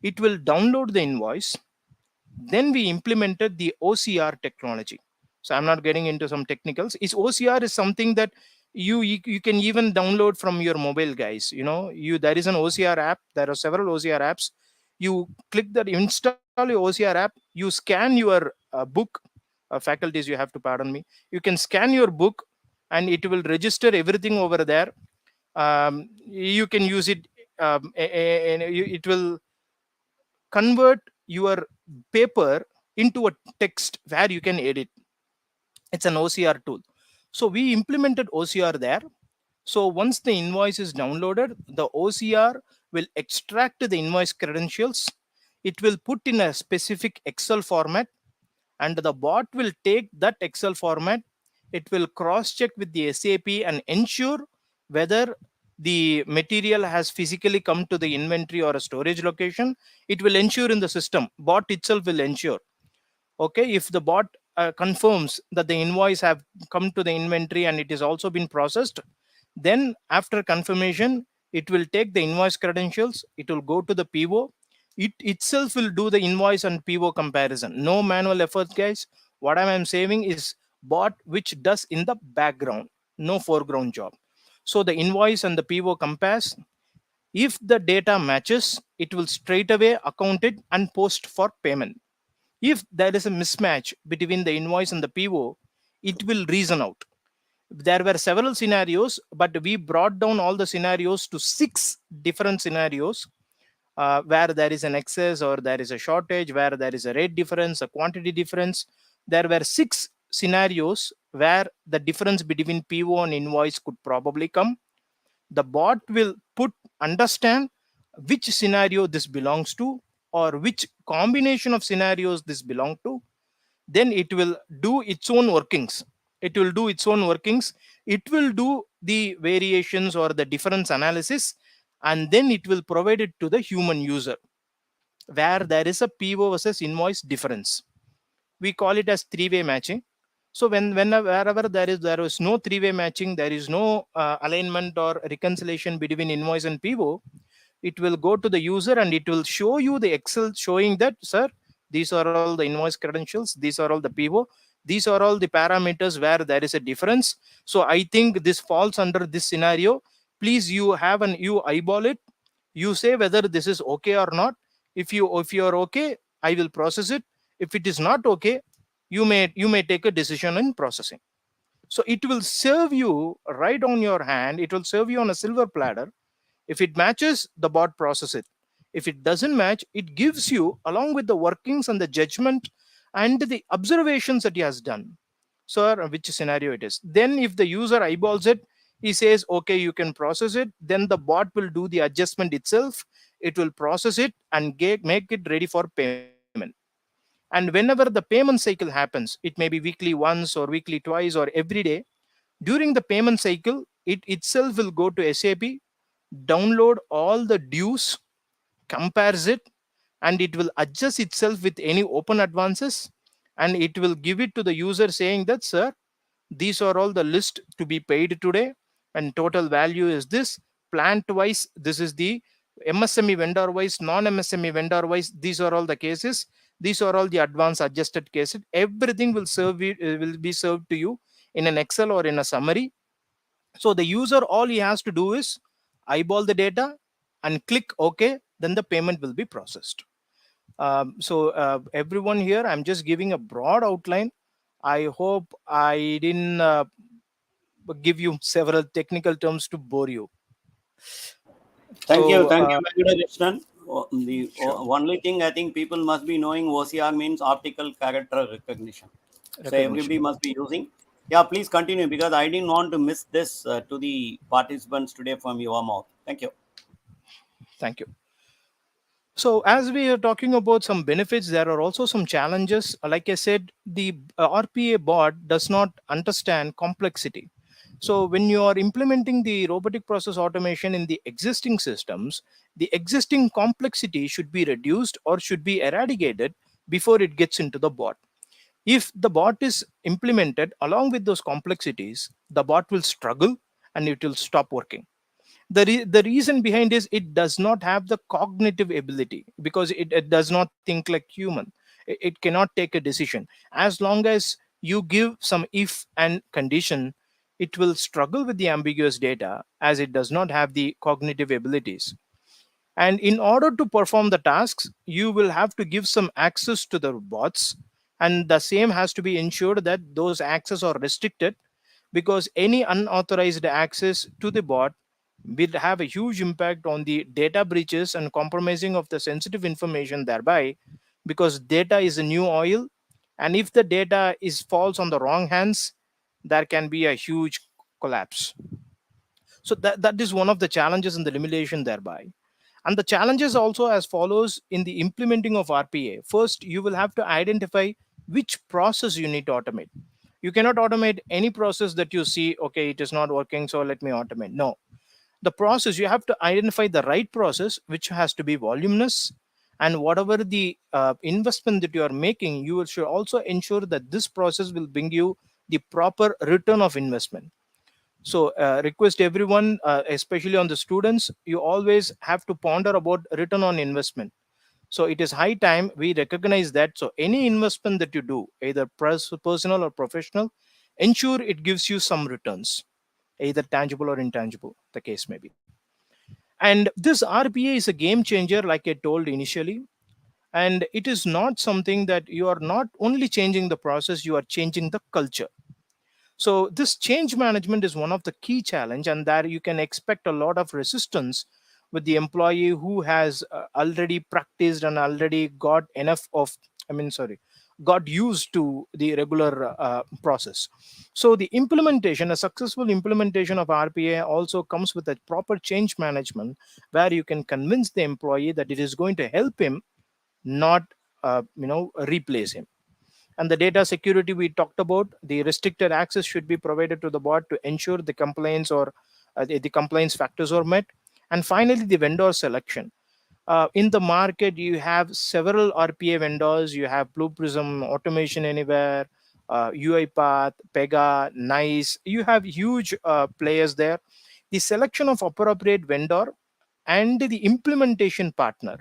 It will download the invoice. Then we implemented the OCR technology. So I'm not getting into some technicals. OCR is something that you can even download from your mobile, guys. There is an OCR app. There are several OCR apps. You click that, install your OCR app, you scan your book. Faculties, you have to pardon me. You can scan your book and it will register everything over there. You can use it. It will convert your paper into a text where you can edit. It's an OCR tool. So we implemented OCR there. So once the invoice is downloaded, the OCR will extract the invoice credentials. It will put in a specific Excel format, and the bot will take that Excel format. It will cross check with the SAP and ensure whether the material has physically come to the inventory or a storage location. It will ensure in the system. Bot itself will ensure. Okay, if the bot confirms that the invoice have come to the inventory and it is also been processed, then after confirmation, it will take the invoice credentials. It will go to the PO. It itself will do the invoice and PO comparison. No manual effort, guys. What I'm saving is bot which does in the background, no foreground job. So the invoice and the PO compares. If the data matches, it will straight away account it and post for payment. If there is a mismatch between the invoice and the PO, it will reason out. There were several scenarios, but we brought down all the scenarios to 6 different scenarios, where there is an excess or there is a shortage, where there is a rate difference, a quantity difference. There were 6 scenarios where the difference between PO and invoice could probably come. The bot will understand which scenario this belongs to, or which combination of scenarios this belong to. Then it will do its own workings. It will do the variations or the difference analysis, and then it will provide it to the human user where there is a PO versus invoice difference. We call it as 3-way matching. So wherever there is no 3-way matching, there is no alignment or reconciliation between invoice and PO, it will go to the user and it will show you the Excel showing that, sir, these are all the invoice credentials, these are all the PO, these are all the parameters where there is a difference. So I think this falls under this scenario. Please, you eyeball it. You say whether this is okay or not. If you are okay, I will process it. If it is not okay, you may take a decision in processing. So it will serve you right on your hand. It will serve you on a silver platter. If it matches, the bot process it. If it doesn't match, it gives you, along with the workings and the judgment and the observations that he has done, sir, which scenario it is. Then if the user eyeballs it, he says, okay, you can process it. Then the bot will do the adjustment itself. It will process it and make it ready for payment. And whenever the payment cycle happens, it may be weekly once or weekly twice or every day. During the payment cycle, it itself will go to SAP, download all the dues, compares it, and it will adjust itself with any open advances, and it will give it to the user saying that, sir, these are all the list to be paid today, and total value is this. Plant wise, this is the MSME vendor wise, non-MSME vendor wise, these are all the cases. These are all the advanced adjusted cases. Everything will will be served to you in an Excel or in a summary. So the user, all he has to do is eyeball the data and click OK, then the payment will be processed. Everyone here, I'm just giving a broad outline. I hope I didn't give you several technical terms to bore you. Thank you, So, Venkatrakrishnan. The sure. only thing I think people must be knowing, OCR means optical character recognition. So everybody must be using. Yeah, please continue, because I didn't want to miss this to the participants today from your mouth. Thank you. Thank you. So, as we are talking about some benefits, there are also some challenges. Like I said, the RPA bot does not understand complexity. So, when you are implementing the robotic process automation in the existing systems, the existing complexity should be reduced or should be eradicated before it gets into the bot. If the bot is implemented along with those complexities, the bot will struggle and it will stop working. The reason behind is it does not have the cognitive ability, because it does not think like human. It cannot take a decision. As long as you give some if and condition, it will struggle with the ambiguous data, as it does not have the cognitive abilities. And in order to perform the tasks, you will have to give some access to the bots, and the same has to be ensured that those access are restricted, because any unauthorized access to the bot will have a huge impact on the data breaches and compromising of the sensitive information thereby, because data is a new oil, and if the data is falls on the wrong hands, there can be a huge collapse. So that is one of the challenges in the limitation thereby. And the challenges also as follows in the implementing of RPA. First, you will have to identify which process you need to automate. You cannot automate any process that you see, okay, it is not working, so let me automate. No. The process, you have to identify the right process, which has to be voluminous. And whatever the investment that you are making, you should also ensure that this process will bring you the proper return of investment. So request everyone, especially on the students, you always have to ponder about return on investment. So it is high time we recognize that. So any investment that you do, either personal or professional, ensure it gives you some returns, either tangible or intangible, the case may be. And this RPA is a game changer, like I told initially. And it is not something that you are not only changing the process, you are changing the culture. So this change management is one of the key challenge, and that you can expect a lot of resistance with the employee who has already practiced and already got enough of, got used to the regular process. So the implementation, a successful implementation of RPA also comes with a proper change management, where you can convince the employee that it is going to help him, not replace him. And the data security we talked about, the restricted access should be provided to the bot to ensure the compliance or the compliance factors are met. And finally, the vendor selection. In the market, you have several RPA vendors. You have Blue Prism, Automation Anywhere, UiPath, Pega, Nice. You have huge players there. The selection of appropriate vendor and the implementation partner,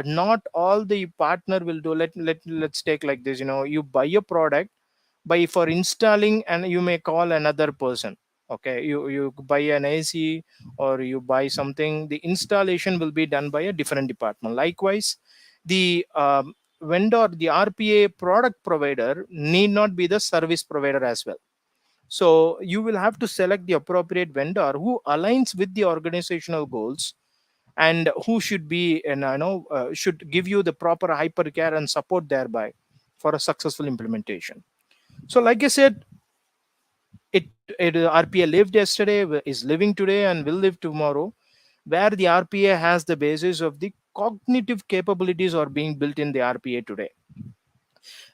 not all the partner will do. Let's take like this. You buy a product, by for installing, and you may call another person. Okay, you buy an AC or you buy something, the installation will be done by a different department. Likewise, the vendor, the RPA product provider need not be the service provider as well. So you will have to select the appropriate vendor who aligns with the organizational goals, and who should be, and should give you the proper hypercare and support thereby for a successful implementation. So like I said, it RPA lived yesterday, is living today, and will live tomorrow, where the RPA has the basis of the cognitive capabilities are being built in the RPA today.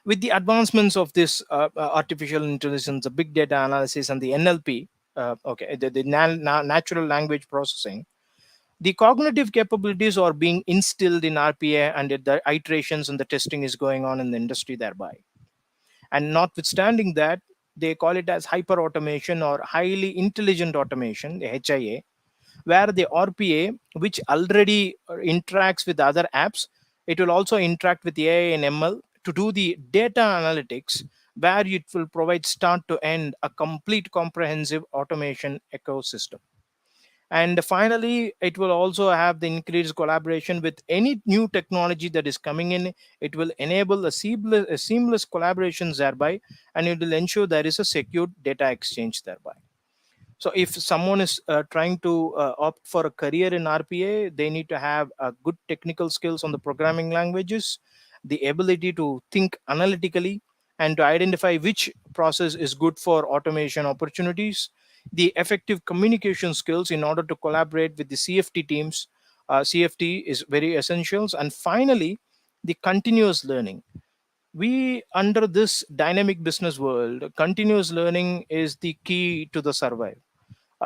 With the advancements of this artificial intelligence, the big data analysis, and the NLP, the natural language processing, the cognitive capabilities are being instilled in RPA, and the iterations and the testing is going on in the industry thereby. And notwithstanding that, they call it as hyper automation or highly intelligent automation, the HIA, where the RPA, which already interacts with other apps, It will also interact with AI and ML to do the data analytics, where it will provide start to end a complete comprehensive automation ecosystem. And finally, it will also have the increased collaboration with any new technology that is coming in. It will enable a seamless collaborations thereby, and it will ensure there is a secure data exchange thereby. So if someone is trying to opt for a career in RPA, they need to have good technical skills on the programming languages, the ability to think analytically, and to identify which process is good for automation opportunities, the effective communication skills in order to collaborate with the CFT teams. CFT is very essential. And finally, the continuous learning. We, under this dynamic business world, continuous learning is the key to the survival.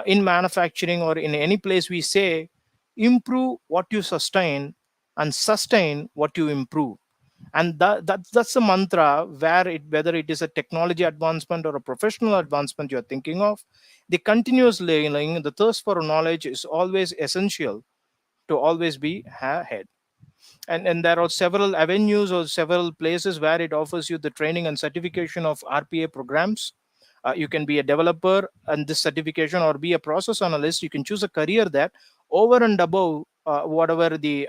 In manufacturing or in any place, we say improve what you sustain and sustain what you improve. And that's the mantra, where whether it is a technology advancement or a professional advancement you're thinking of, the continuous learning, the thirst for knowledge is always essential to always be ahead. And there are several avenues or several places where it offers you the training and certification of RPA programs. You can be a developer and this certification, or be a process analyst. You can choose a career that over and above whatever the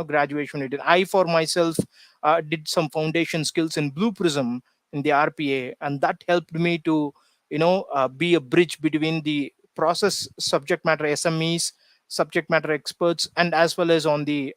graduation you did. I, for myself, did some foundation skills in Blue Prism in the RPA, and that helped me to be a bridge between the process subject matter SMEs, subject matter experts, and as well as on the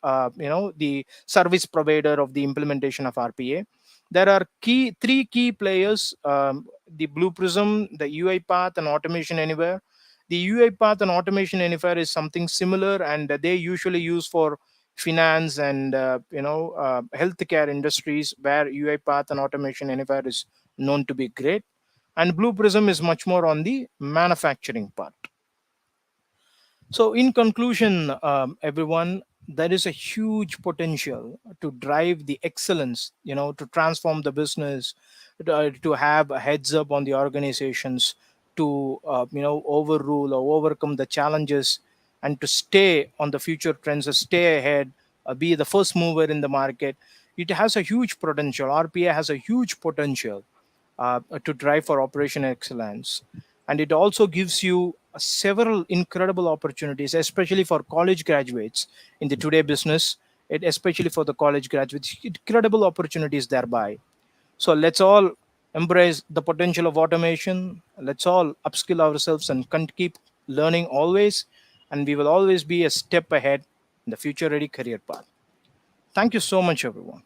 service provider of the implementation of RPA. There are three key players: the Blue Prism, the UiPath, and Automation Anywhere. The UiPath and Automation Anywhere is something similar, and they usually use for finance and healthcare industries, where UiPath and Automation Anywhere is known to be great. And Blue Prism is much more on the manufacturing part. So, in conclusion, everyone, there is a huge potential to drive the excellence, to transform the business, to have a heads up on the organizations, to overrule or overcome the challenges, and to stay on the future trends, stay ahead, be the first mover in the market. It has a huge potential. RPA has a huge potential to drive for operation excellence. And it also gives you several incredible opportunities, especially for college graduates in the today business. Especially for the college graduates, incredible opportunities thereby. So let's all embrace the potential of automation. Let's all upskill ourselves and keep learning always. And we will always be a step ahead in the future ready career path. Thank you so much, everyone.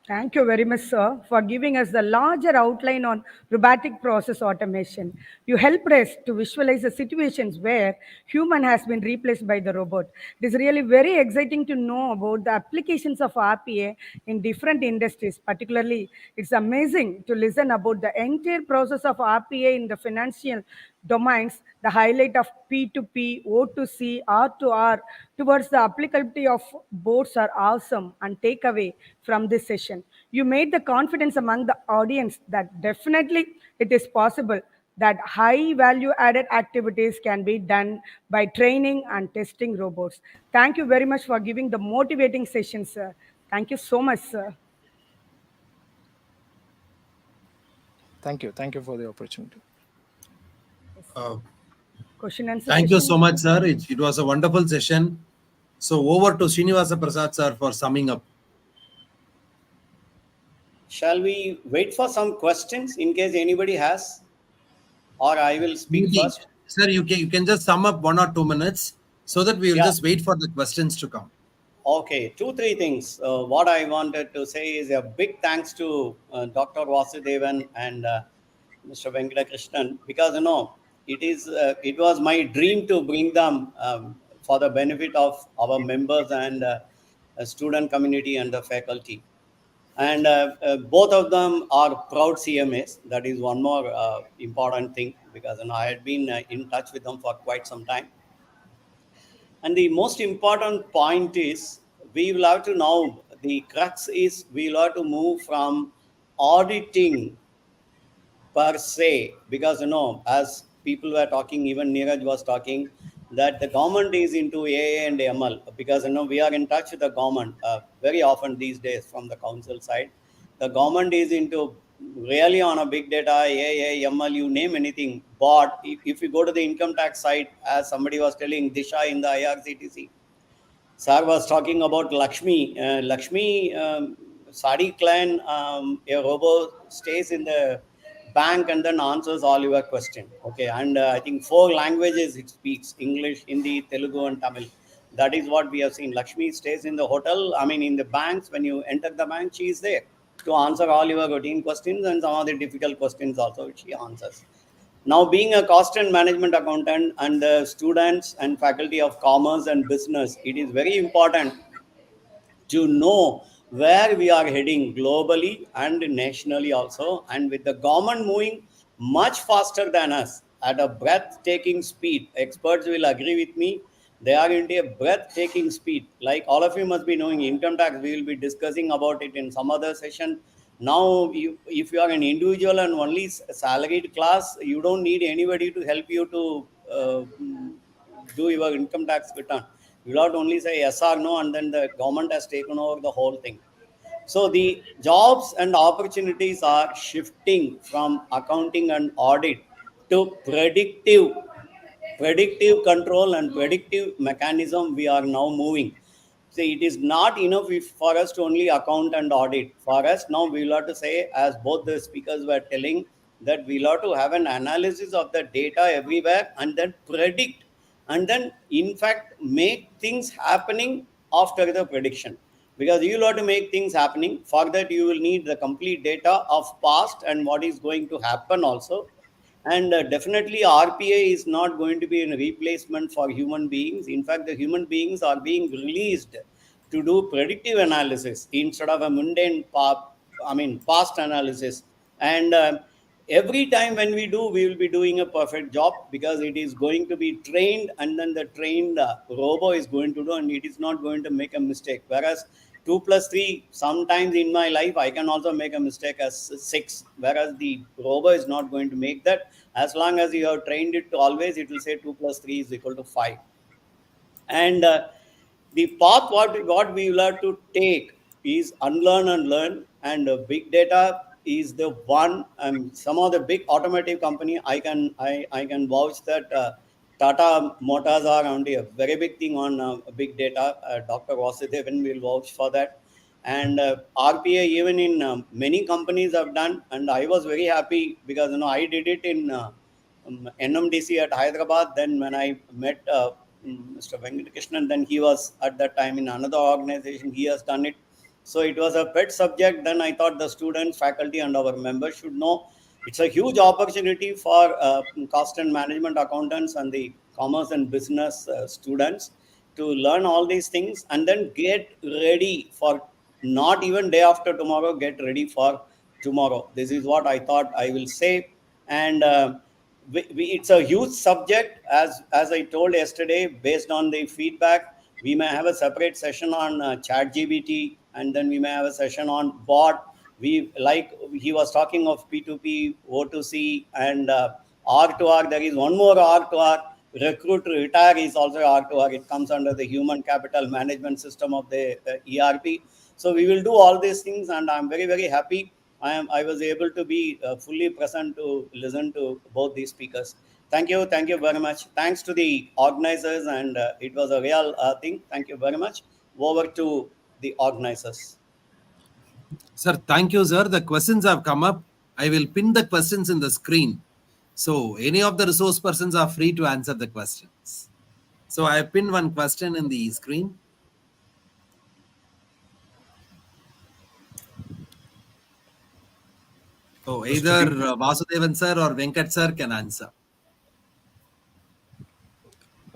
Thank you very much, sir, for giving us the larger outline on robotic process automation. You helped us to visualize the situations where human has been replaced by the robot. It is really very exciting to know about the applications of RPA in different industries. Particularly, it's amazing to listen about the entire process of RPA in the financial domains, the highlight of P2P, O2C, R2R towards the applicability of boards are awesome and takeaway from this session. You made the confidence among the audience that definitely it is possible that high value added activities can be done by training and testing robots. Thank you very much for giving the motivating session, sir. Thank you so much, sir. Thank you. Thank you for the opportunity. Question answer Thank you session. so much, sir. It was a wonderful session. So over to Srinivasa Prasad, sir, for summing up. Shall we wait for some questions in case anybody has? Or I will speak first. Sir, you can just sum up 1 or 2 minutes so that we will just wait for the questions to come. Okay, 2-3 things. What I wanted to say is a big thanks to Dr. Vasudevan and Mr. Venkatakrishnan, because it was my dream to bring them for the benefit of our members and student community and the faculty. And both of them are proud CMAs. That is one more important thing, because I had been in touch with them for quite some time. And the most important point is, we will have to now, the crux is, we will have to move from auditing per se, because as people were talking, even Neeraj was talking, that the government is into AA and ML, because we are in touch with the government very often these days from the council side. The government is into really on a big data, AA, ML, you name anything. But if you go to the income tax side, as somebody was telling, Disha in the IRCTC, Sir was talking about Lakshmi. Lakshmi, Sadi clan, a robo stays in the bank and then answers all your question. Okay, and I think 4 languages it speaks: English, Hindi, Telugu, and Tamil. That is what we have seen. Lakshmi stays in the hotel. I mean, in the banks. When you enter the bank, she is there to answer all your routine questions and some of the difficult questions also, which she answers. Now, being a cost and management accountant and the students and faculty of commerce and business, it is very important to know where we are heading globally and nationally also. And with the government moving much faster than us at a breathtaking speed, experts will agree with me. They are into a breathtaking speed. Like all of you must be knowing, income tax, we will be discussing about it in some other session. Now, if you are an individual and only salaried class, you don't need anybody to help you to do your income tax return. You not only say yes or no, and then the government has taken over the whole thing. So the jobs and opportunities are shifting from accounting and audit to predictive control and predictive mechanism. We are now moving. See, it is not enough for us to only account and audit. For us now, we will have to say, as both the speakers were telling, that we will have to have an analysis of the data everywhere and then predict, and then in fact make things happening after the prediction. Because you will have to make things happening. For that, you will need the complete data of past and what is going to happen also. And definitely RPA is not going to be a replacement for human beings. In fact, the human beings are being released to do predictive analysis instead of a mundane past analysis. And every time when we do, we will be doing a perfect job, because it is going to be trained, and then the trained robo is going to do, and it is not going to make a mistake. Whereas 2 plus 3, sometimes in my life I can also make a mistake as 6, whereas the robo is not going to make that. As long as you have trained it to always, it will say 2 plus 3 is equal to 5. And the path what we will have to take is unlearn and learn. And big data is the one. Some of the big automotive company, I can vouch that Tata Motors are only a very big thing on big data. Dr. Vasudevan will vouch for that. And RPA, even in many companies have done, and I was very happy because I did it in NMDC at Hyderabad. Then when I met Mr. Venkatakrishnan, then he was at that time in another organization. He has done it. So it was a pet subject. Then I thought the students, faculty, and our members should know. It's a huge opportunity for cost and management accountants and the commerce and business students to learn all these things and then get ready for not even day after tomorrow, get ready for tomorrow. This is what I thought I will say. And it's a huge subject, as I told yesterday. Based on the feedback, we may have a separate session on chat GBT, and then we may have a session on bot. We, like he was talking of P2P, O2C, and R2R. There is one more R2R. Recruit to retire is also R2R. It comes under the human capital management system of the ERP. So we will do all these things, and I'm very, very happy. I was able to be fully present to listen to both these speakers. Thank you very much. Thanks to the organizers, and it was a real thing. Thank you very much. Over to the organizers. Sir, thank you, sir. The questions have come up. I will pin the questions in the screen. So any of the resource persons are free to answer the questions. So I have pinned one question in the screen. So either Vasudevan sir or Venkat sir can answer.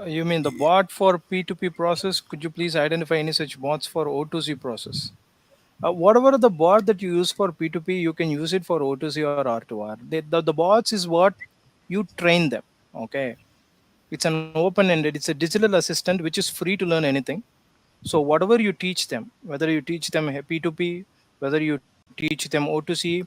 You mean the bot for P2P process? Could you please identify any such bots for O2C process? Whatever the bot that you use for P2P, you can use it for O2C or R2R. The bots is what you train them. Okay, it's an open-ended. It's a digital assistant which is free to learn anything. So whatever you teach them, whether you teach them P2P, whether you teach them O2C,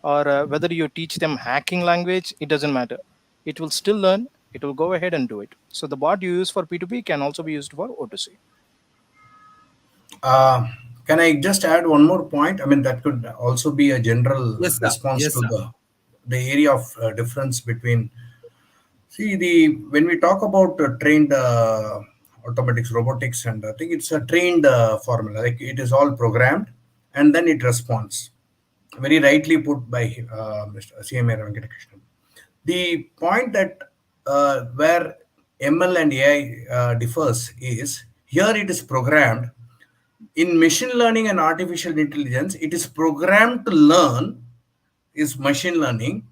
or whether you teach them hacking language, it doesn't matter. It will still learn. it will go ahead and do it. So the bot you use for P2P can also be used for O2C. Uh, can I just add one more point? I mean, that could also be a general Yes, sir. response Yes, to sir. the area of difference between. See, the when we talk about trained automatics, robotics, and I think it's a trained formula. Like it is all programmed, and then it responds. Very rightly put by Mr. CMA Venkatakrishnan. The point that where ML and AI differs is here it is programmed. In machine learning and artificial intelligence, it is programmed to learn is machine learning.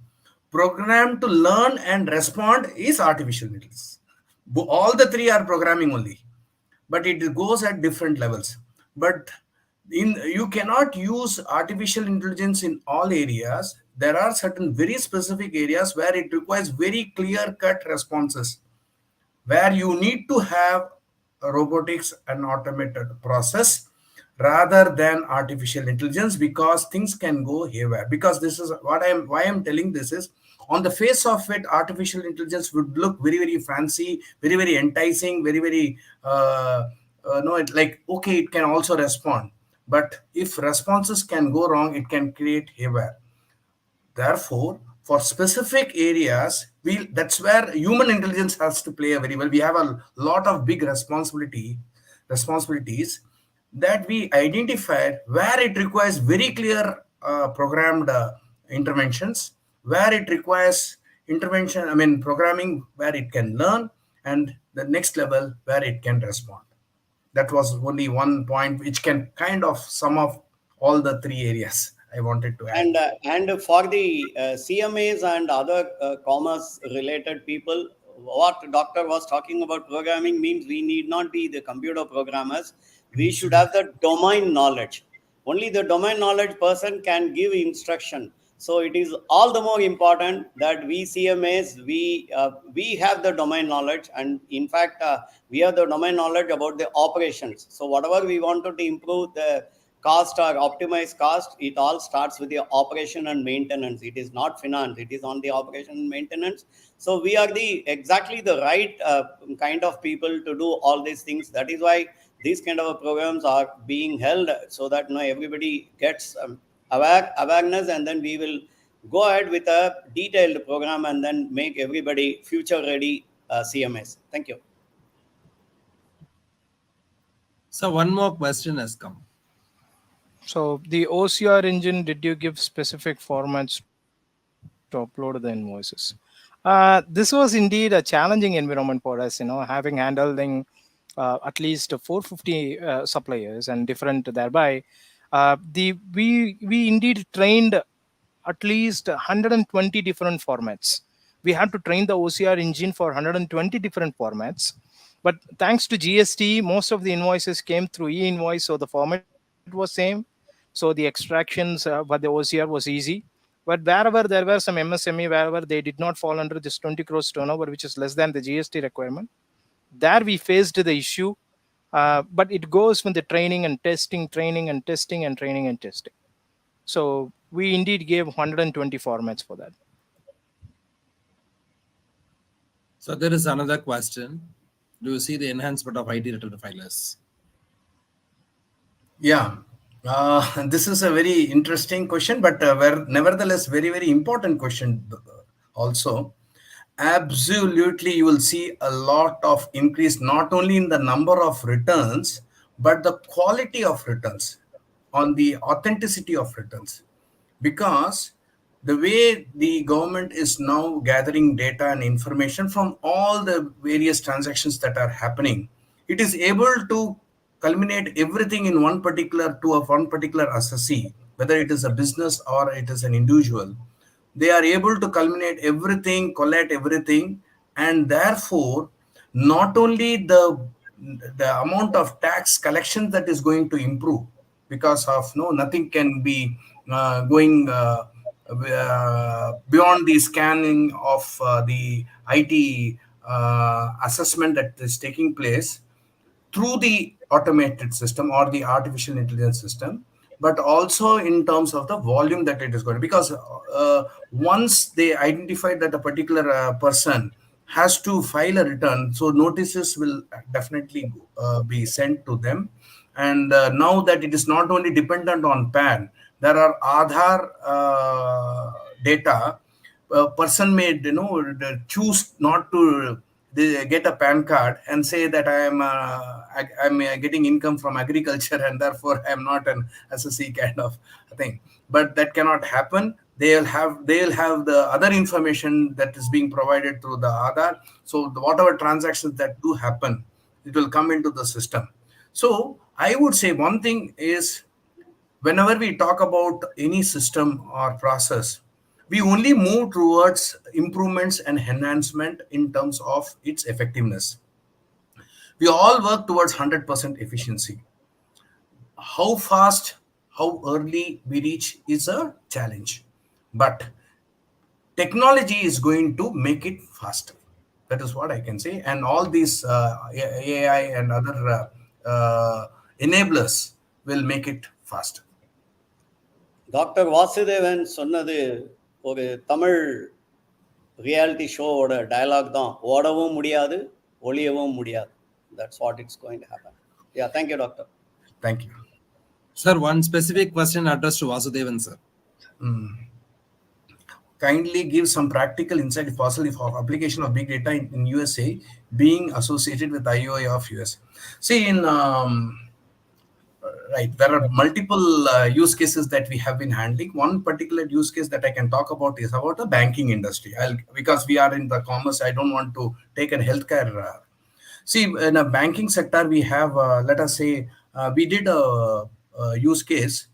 Programmed to learn and respond is artificial intelligence. All the three are programming only, but it goes at different levels. But you cannot use artificial intelligence in all areas. There are certain very specific areas where it requires very clear cut responses, where you need to have a robotics and automated process rather than artificial intelligence, because things can go haywire. Because this is what I'm why I'm telling this is, on the face of it, artificial intelligence would look very, very fancy, very, very enticing, very, very no, like okay, it can also respond, but if responses can go wrong, it can create haywire. Therefore, for specific areas, that's where human intelligence has to play a very well. We have a lot of big responsibilities that we identified where it requires very clear programmed interventions, where it requires intervention, I mean programming, where it can learn, and the next level where it can respond. That was only one point which can kind of sum up all the three areas I wanted to add. And for the CMAs and other commerce related people, what doctor was talking about programming means we need not be the computer programmers. We should have the domain knowledge. Only the domain knowledge person can give instruction. So it is all the more important that we CMAs, we have the domain knowledge, and in fact we have the domain knowledge about the operations. So whatever we wanted to improve the cost or optimize cost, it all starts with the operation and maintenance. It is not finance, it is on the operation and maintenance. So we are the exactly the right kind of people to do all these things. That is why these kind of programs are being held, so that everybody gets awareness, and then we will go ahead with a detailed program and then make everybody future ready CMS. Thank you. So one more question has come. So the OCR engine, did you give specific formats to upload the invoices? This was indeed a challenging environment for us, having handling at least 450 suppliers and different thereby. We indeed trained at least 120 different formats. We had to train the OCR engine for 120 different formats. But thanks to GST, most of the invoices came through e-invoice, so the format was same. So the extractions by the OCR was easy. But wherever there were some MSME, wherever they did not fall under this 20 crores turnover, which is less than the GST requirement, there we faced the issue. But it goes with the training and testing, training and testing, and training and testing. So we indeed gave 120 formats for that. So there is another question. Do you see the enhancement of IT return filers? Yeah, this is a very interesting question, but nevertheless, very, very important question also. Absolutely, you will see a lot of increase, not only in the number of returns, but the quality of returns, on the authenticity of returns. Because the way the government is now gathering data and information from all the various transactions that are happening, it is able to culminate everything in one particular assessee, whether it is a business or it is an individual. They are able to culminate everything, collect everything, and therefore not only the amount of tax collection that is going to improve, because of nothing can be going beyond the scanning of the IT assessment that is taking place through the automated system or the artificial intelligence system, but also in terms of the volume that it is going to, because once they identified that a particular person has to file a return, so notices will definitely be sent to them. And now that it is not only dependent on PAN, there are Aadhaar data. A person may choose not to get a PAN card and say that I'm getting income from agriculture and therefore I'm not an SSC kind of thing. But that cannot happen. They'll have the other information that is being provided through the Aadhaar. So whatever transactions that do happen, it will come into the system. So I would say one thing is, whenever we talk about any system or process, we only move towards improvements and enhancement in terms of its effectiveness. We all work towards 100% efficiency. How fast, how early we reach is a challenge. But technology is going to make it faster. That is what I can say. And all these AI and other enablers will make it faster. Doctor Vasudevan சொன்னது ஒரு Tamil reality ஷோவோட dialogue தான். ஓடவும் முடியாது, ஒளியவும் முடியாது. That's what it's going to happen. Yeah, thank you, doctor. Thank you. Sir, one specific question addressed to Vasudevan, sir. Kindly give some practical insight, if possible, for application of big data in USA being associated with IOI of US. See, right, there are multiple use cases that we have been handling. One particular use case that I can talk about is about the banking industry. Because we are in the commerce, I don't want to take a healthcare. See, in a banking sector, we have, let us say, we did a use case.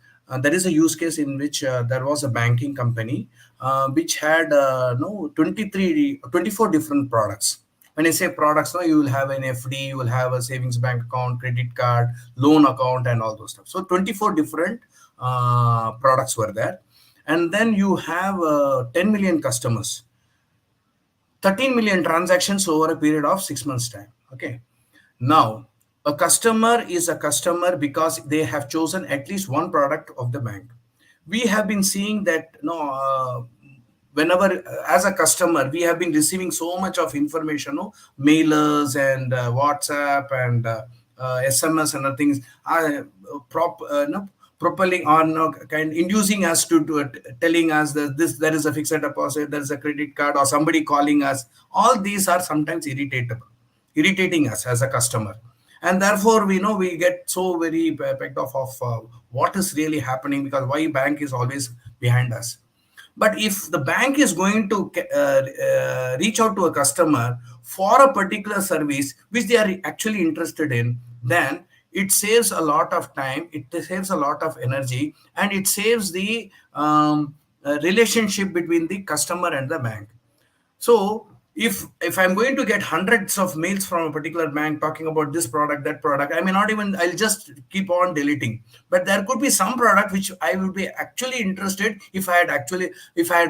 There is a use case in which there was a banking company which had 24 different products. When I say products, you will have an FD, you will have a savings bank account, credit card, loan account, and all those stuff. So 24 different products were there. And then you have 10 million customers, 13 million transactions over a period of 6 months' time. Okay. Now, a customer is a customer because they have chosen at least one product of the bank. We have been seeing that whenever, as a customer, we have been receiving so much of information, mailers and WhatsApp and SMS and other things, propelling on, inducing us to telling us that there is a fixed deposit, there is a credit card, or somebody calling us. All these are sometimes irritating us as a customer. And therefore, we get so very pegged off of what is really happening, because why bank is always behind us. But if the bank is going to reach out to a customer for a particular service which they are actually interested in, then it saves a lot of time, it saves a lot of energy, and it saves the relationship between the customer and the bank. So if I'm going to get hundreds of mails from a particular bank talking about this product, that product, I may not even, I'll just keep on deleting. But there could be some product which I would be actually interested if I had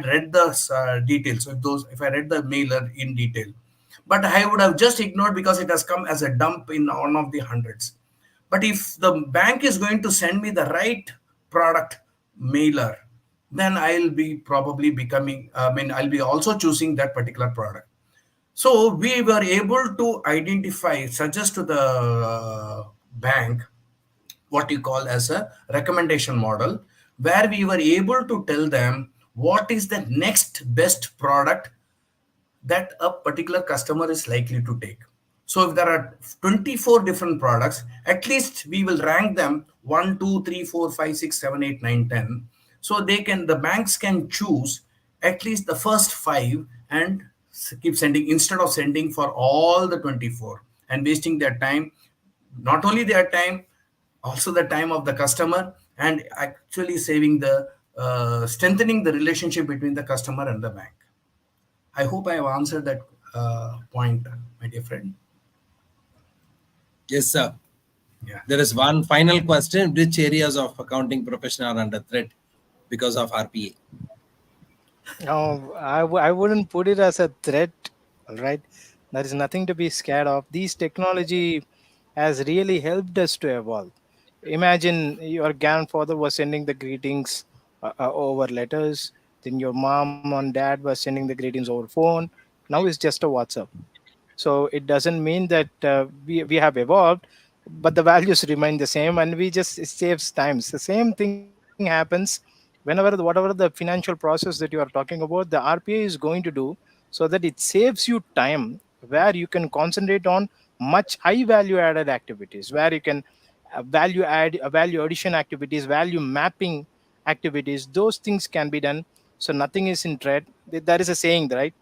read the details, if I read the mailer in detail. But I would have just ignored because it has come as a dump in one of the hundreds. But if the bank is going to send me the right product mailer, then I'll be probably I'll be also choosing that particular product. So we were able to suggest to the bank what you call as a recommendation model, where we were able to tell them what is the next best product that a particular customer is likely to take. So if there are 24 different products, at least we will rank them 1, 2, 3, 4, 5, 6, 7, 8, 9, 10. So the banks can choose at least the first 5 and keep sending, instead of sending for all the 24 and wasting their time, not only their time, also the time of the customer, and actually saving strengthening the relationship between the customer and the bank. I hope I have answered that point, my dear friend. Yes, sir. Yeah. There is one final question. Which areas of accounting profession are under threat because of RPA? No, I wouldn't put it as a threat. All right. There is nothing to be scared of. This technology has really helped us to evolve. Imagine your grandfather was sending the greetings over letters. Then your mom and dad were sending the greetings over phone. now is just a WhatsApp. So it doesn't mean that we have evolved, but the values remain the same, and we just, it saves times. The same thing happens whenever whatever the financial process that you are talking about, the RPA is going to do, so that it saves you time where you can concentrate on much high value added activities, where you can value addition activities, value mapping activities. Those things can be done. So nothing is in threat. There is a saying, right?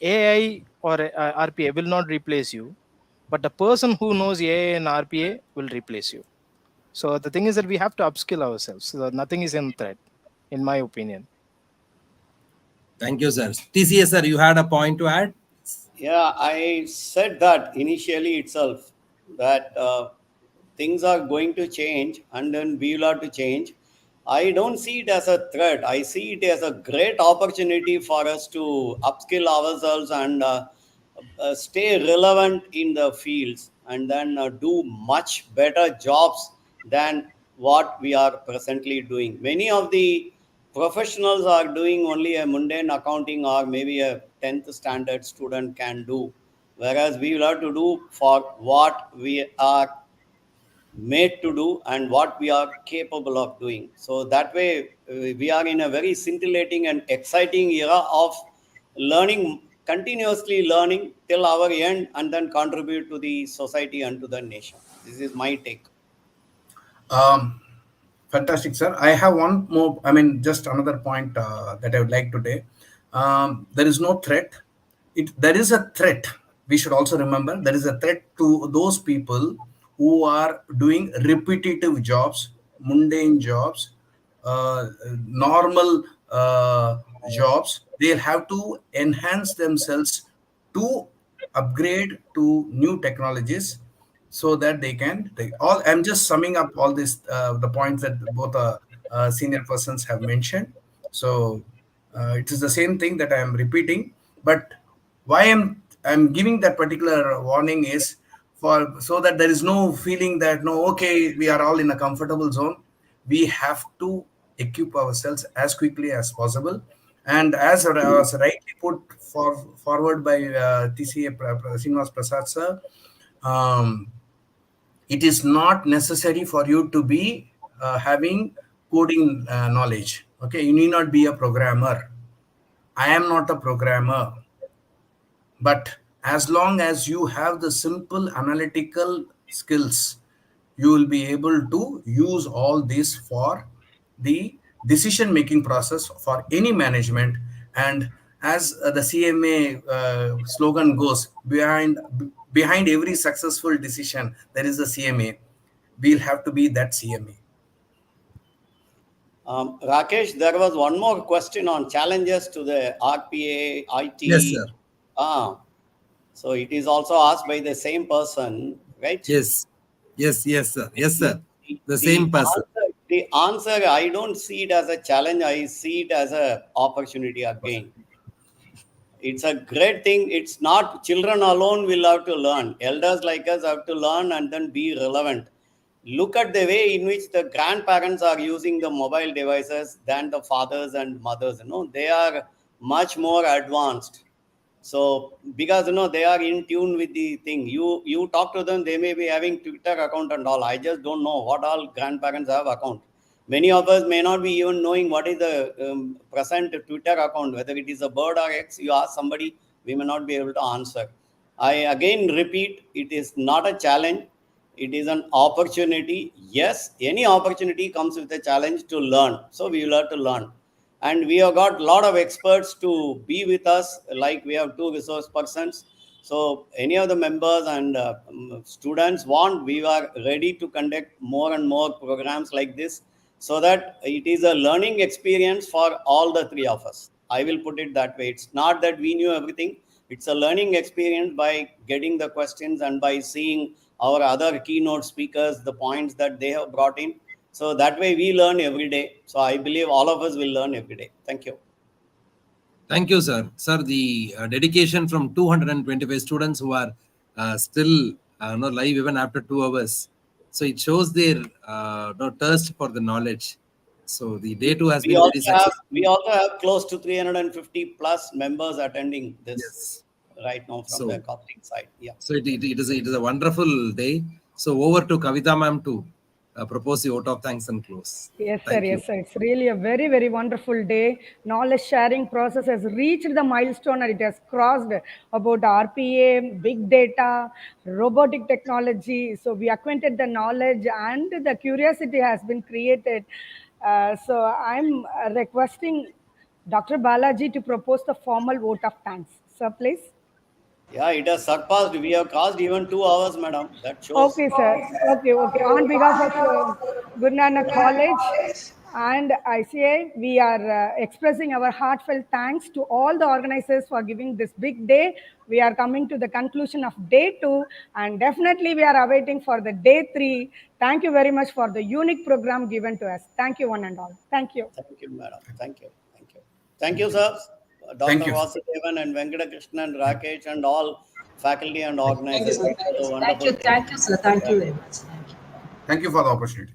AI or RPA will not replace you, but the person who knows AI and RPA will replace you. So the thing is that we have to upskill ourselves. So that nothing is in threat, in my opinion. Thank you, sir. TCS, sir, you had a point to add? Yeah, I said that initially itself, that things are going to change and then we will have to change. I don't see it as a threat. I see it as a great opportunity for us to upskill ourselves and stay relevant in the fields, and then do much better jobs than what we are presently doing. Many of the professionals are doing only a mundane accounting, or maybe a 10th standard student can do, whereas we will have to do for what we are made to do and what we are capable of doing. So that way, we are in a very scintillating and exciting era of learning, continuously learning till our end, and then contribute to the society and to the nation. This is my take. Um, Fantastic, sir. I have one more, I mean, just another point that I would like to take. There is no threat. There is a threat. We should also remember there is a threat to those people who are doing repetitive jobs, mundane jobs, normal jobs. They'll have to enhance themselves to upgrade to new technologies so that they can take all. I'm just summing up all this, the points that both senior persons have mentioned. So it is the same thing that I am repeating, but why I'm giving that particular warning is for so that there is no feeling that no, okay, we are all in a comfortable zone. We have to equip ourselves as quickly as possible, and as was rightly put forward by TCA Srinivas Prasad sir, um, it is not necessary for you to be having coding knowledge. Okay, you need not be a programmer. I am not a programmer, but as long as you have the simple analytical skills, you will be able to use all this for the decision making process for any management. And as the CMA slogan goes, behind every successful decision there is a CMA. We'll have to be that CMA. Rakesh, there was one more question on challenges to the RPA, Yes, IT. sir. Ah, so it is also asked by the same person, right? Yes. Yes, sir. Yes, The, sir. The same person. the answer, I don't see it as a challenge. I see it as a opportunity again. It's a great thing. It's not children alone will have to learn. Elders like us have to learn and then be relevant. Look at the way in which the grandparents are using the mobile devices than the fathers and mothers. They are much more advanced. So because they are in tune with the thing. You talk to them, they may be having Twitter account and all. I just don't know what all grandparents have account. Many of us may not be even knowing what is the present Twitter account, whether it is a bird or X. You ask somebody, we may not be able to answer. I again repeat, it is not a challenge. It is an opportunity. Yes, any opportunity comes with a challenge to learn. So we will have to learn. And we have got a lot of experts to be with us, like we have 2 resource persons. So any of the members and students want, we are ready to conduct more and more programs like this, so that it is a learning experience for all the three of us. I will put it that way. It's not that we knew everything. It's a learning experience by getting the questions and by seeing our other keynote speakers, the points that they have brought in. So that way we learn every day. So I believe all of us will learn every day. Thank you. Thank you, sir. Sir, the dedication from 225 students who are still live even after 2 hours. So it shows their thirst for the knowledge. So the day two has We been very also have successful. we also have close to 350 plus members attending this. Yes. right now from So- the costing side. Yeah. So it is a wonderful day. So over to Kavita ma'am to propose the vote of thanks and close. Yes, sir. Thank you. Yes, sir. It's really a very, very wonderful day. Knowledge sharing process has reached the milestone and it has crossed about RPA, big data, robotic technology. So we acquainted the knowledge and the curiosity has been created. So I'm requesting Dr. Balaji to propose the formal vote of thanks. Sir, please. Yeah, it has surpassed. We have crossed even 2 hours, madam. That shows. Okay, sir. Okay. On behalf of Guru Nanak College and ICA, we are expressing our heartfelt thanks to all the organizers for giving this big day. We are coming to the conclusion of day 2, and definitely we are awaiting for the day 3. Thank you very much for the unique program given to us. Thank you, one and all. Thank you. Thank you, madam. Thank you. Thank you. Thank you, sir. Thank Dr. you. Vasudevan and Venkatakrishnan, Rakesh, and all faculty and Thank you, organizers. sir. It was a Thank you, wonderful. sir. Thank you very much. Thank you. Thank you for the opportunity.